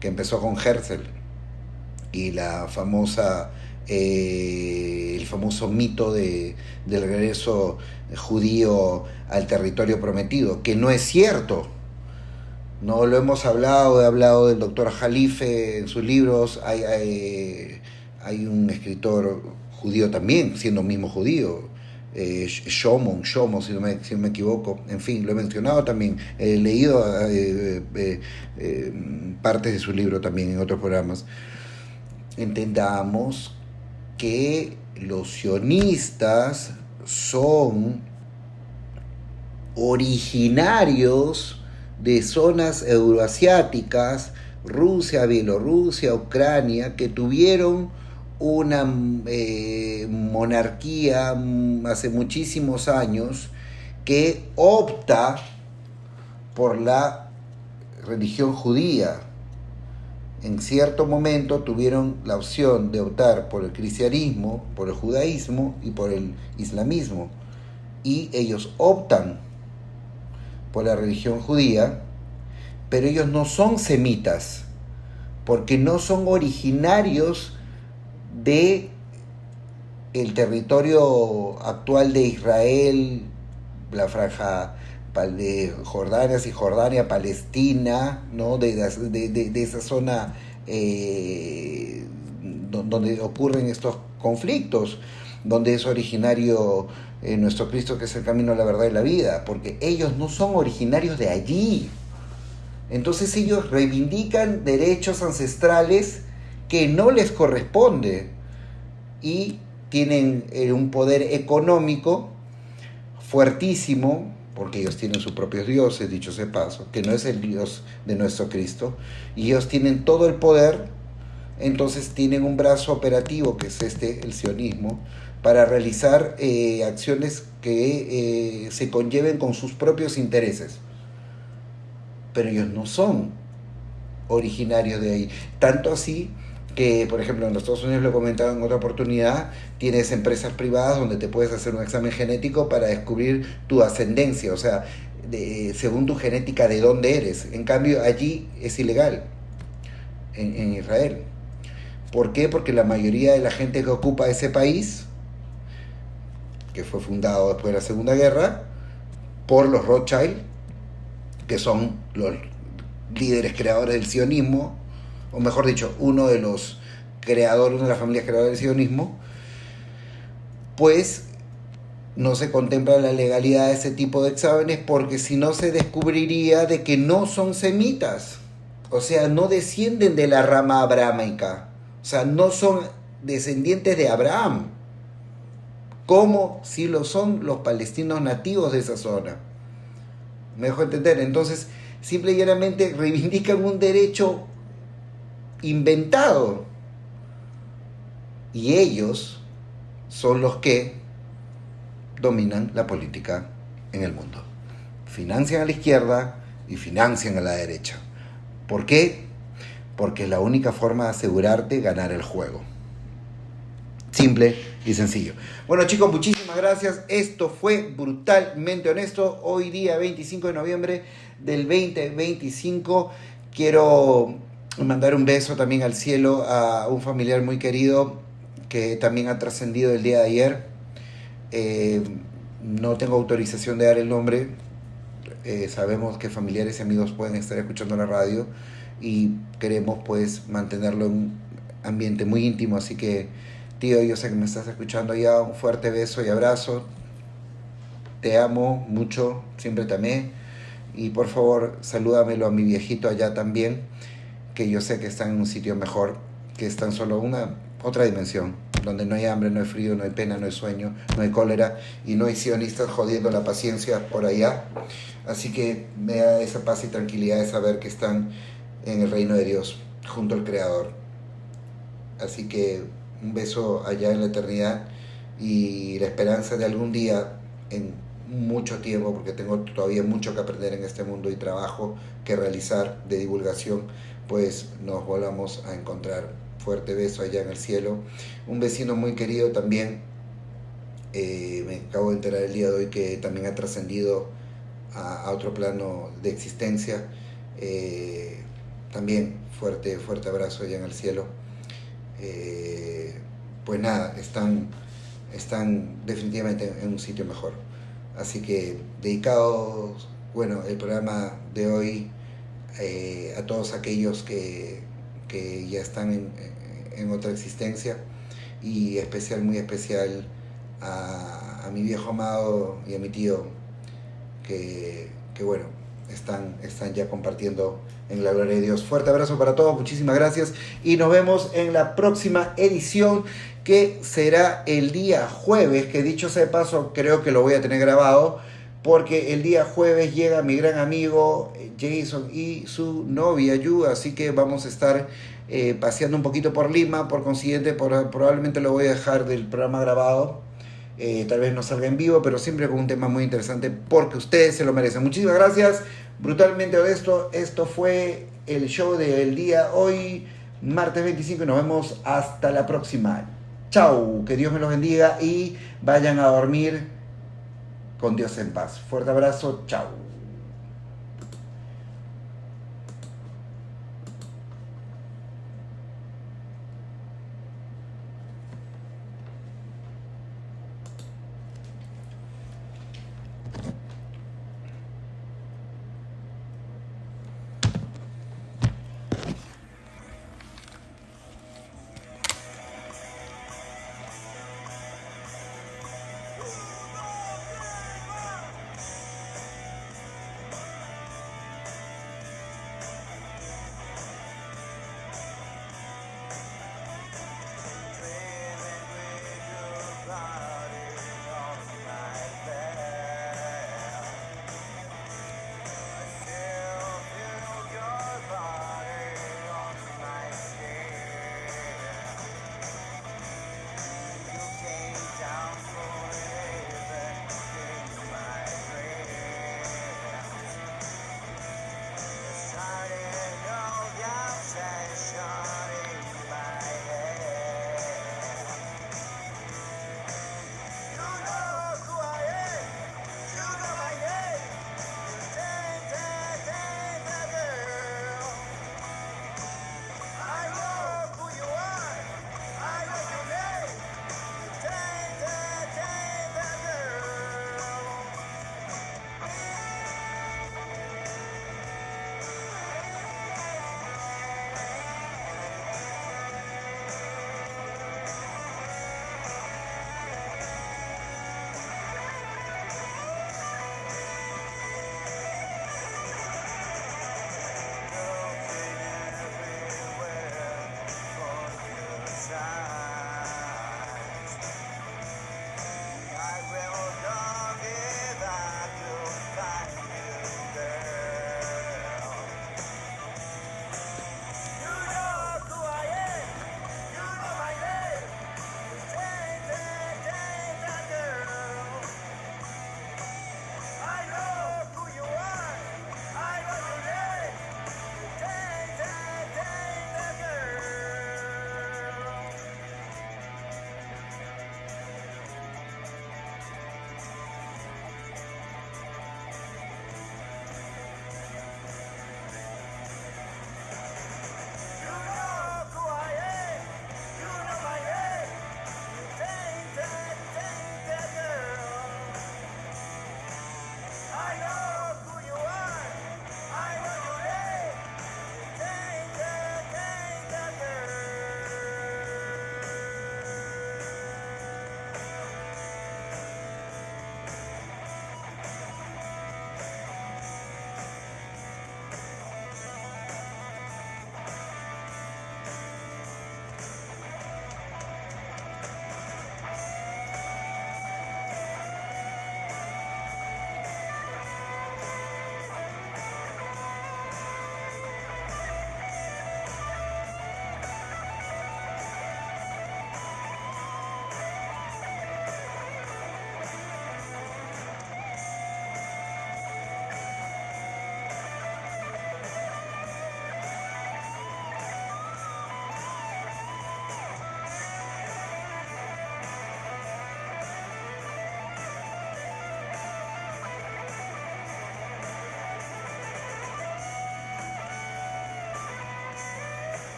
que empezó con Herzl y la famosa el famoso mito del regreso judío al territorio prometido, que no es cierto, No lo hemos hablado, he hablado del doctor Jalife en sus libros, hay un escritor judío también, siendo mismo judío, Shomo, si no me equivoco, en fin, lo he mencionado también, he leído partes de su libro también en otros programas. Entendamos que los sionistas son originarios de zonas euroasiáticas, Rusia, Bielorrusia, Ucrania, que tuvieron una monarquía hace muchísimos años que opta por la religión judía. En cierto momento tuvieron la opción de optar por el cristianismo, por el judaísmo y por el islamismo. Y ellos optan por la religión judía, pero ellos no son semitas, porque no son originarios de el territorio actual de Israel, la franja de Jordania, Cisjordania, Palestina, ¿no? de esa zona donde ocurren estos conflictos, donde es originario nuestro Cristo, que es el camino, la verdad y la vida, porque ellos no son originarios de allí. Entonces ellos reivindican derechos ancestrales que no les corresponde y tienen un poder económico fuertísimo, porque ellos tienen sus propios dioses, dicho sea paso, que no es el Dios de nuestro Cristo, y ellos tienen todo el poder. Entonces tienen un brazo operativo, que es el sionismo, para realizar acciones que se conlleven con sus propios intereses. Pero ellos no son originarios de ahí. Tanto así que, por ejemplo, en los Estados Unidos, lo he comentado en otra oportunidad, tienes empresas privadas donde te puedes hacer un examen genético para descubrir tu ascendencia, o sea, según tu genética, de dónde eres. En cambio, allí es ilegal, en Israel. ¿Por qué? Porque la mayoría de la gente que ocupa ese país, que fue fundado después de la Segunda Guerra, por los Rothschild, que son los líderes creadores del sionismo, o mejor dicho, uno de los creadores, una de las familias creadoras del sionismo, pues no se contempla la legalidad de ese tipo de exámenes, porque si no se descubriría de que no son semitas, o sea, no descienden de la rama abrahámica, o sea, no son descendientes de Abraham, como si lo son los palestinos nativos de esa zona. ¿Me dejo entender? Entonces, simple y llanamente reivindican un derecho inventado. Y ellos son los que dominan la política en el mundo. Financian a la izquierda y financian a la derecha. ¿Por qué? Porque es la única forma de asegurarte ganar el juego. Simple y sencillo. Bueno, chicos, muchísimas gracias. Esto fue Brutalmente Honesto. Hoy día 25 de noviembre del 2025. Quiero mandar un beso también al cielo a un familiar muy querido que también ha trascendido el día de ayer. No tengo autorización de dar el nombre. Sabemos que familiares y amigos pueden estar escuchando la radio y queremos pues mantenerlo en un ambiente muy íntimo, así que tío, yo sé que me estás escuchando ya, un fuerte beso y abrazo, te amo mucho, siempre te amé, y por favor salúdamelo a mi viejito allá también, que yo sé que están en un sitio mejor, que es tan solo otra dimensión, donde no hay hambre, no hay frío, no hay pena, no hay sueño, no hay cólera, y no hay sionistas jodiendo la paciencia por allá. Así que me da esa paz y tranquilidad de saber que están en el reino de Dios, junto al Creador. Así que un beso allá en la eternidad y la esperanza de algún día, en mucho tiempo, porque tengo todavía mucho que aprender en este mundo y trabajo que realizar de divulgación, pues nos volvamos a encontrar. Fuerte beso allá en el cielo. Un vecino muy querido también, me acabo de enterar el día de hoy que también ha trascendido a otro plano de existencia. También fuerte abrazo allá en el cielo. Pues nada, están definitivamente en un sitio mejor. Así que dedicados, bueno, el programa de hoy a todos aquellos que ya están en otra existencia, y especial, muy especial a mi viejo amado y a mi tío que bueno, están ya compartiendo en la gloria de Dios. Fuerte abrazo para todos, muchísimas gracias y nos vemos en la próxima edición, que será el día jueves, que dicho sea de paso creo que lo voy a tener grabado, porque el día jueves llega mi gran amigo Jason y su novia Yu, así que vamos a estar paseando un poquito por Lima, por consiguiente probablemente lo voy a dejar del programa grabado. Tal vez no salga en vivo, pero siempre con un tema muy interesante, porque ustedes se lo merecen. Muchísimas gracias, Brutalmente Honesto. Esto fue el show del día hoy, martes 25, y nos vemos hasta la próxima. Chau, que Dios me los bendiga y vayan a dormir con Dios en paz. Fuerte abrazo, chau.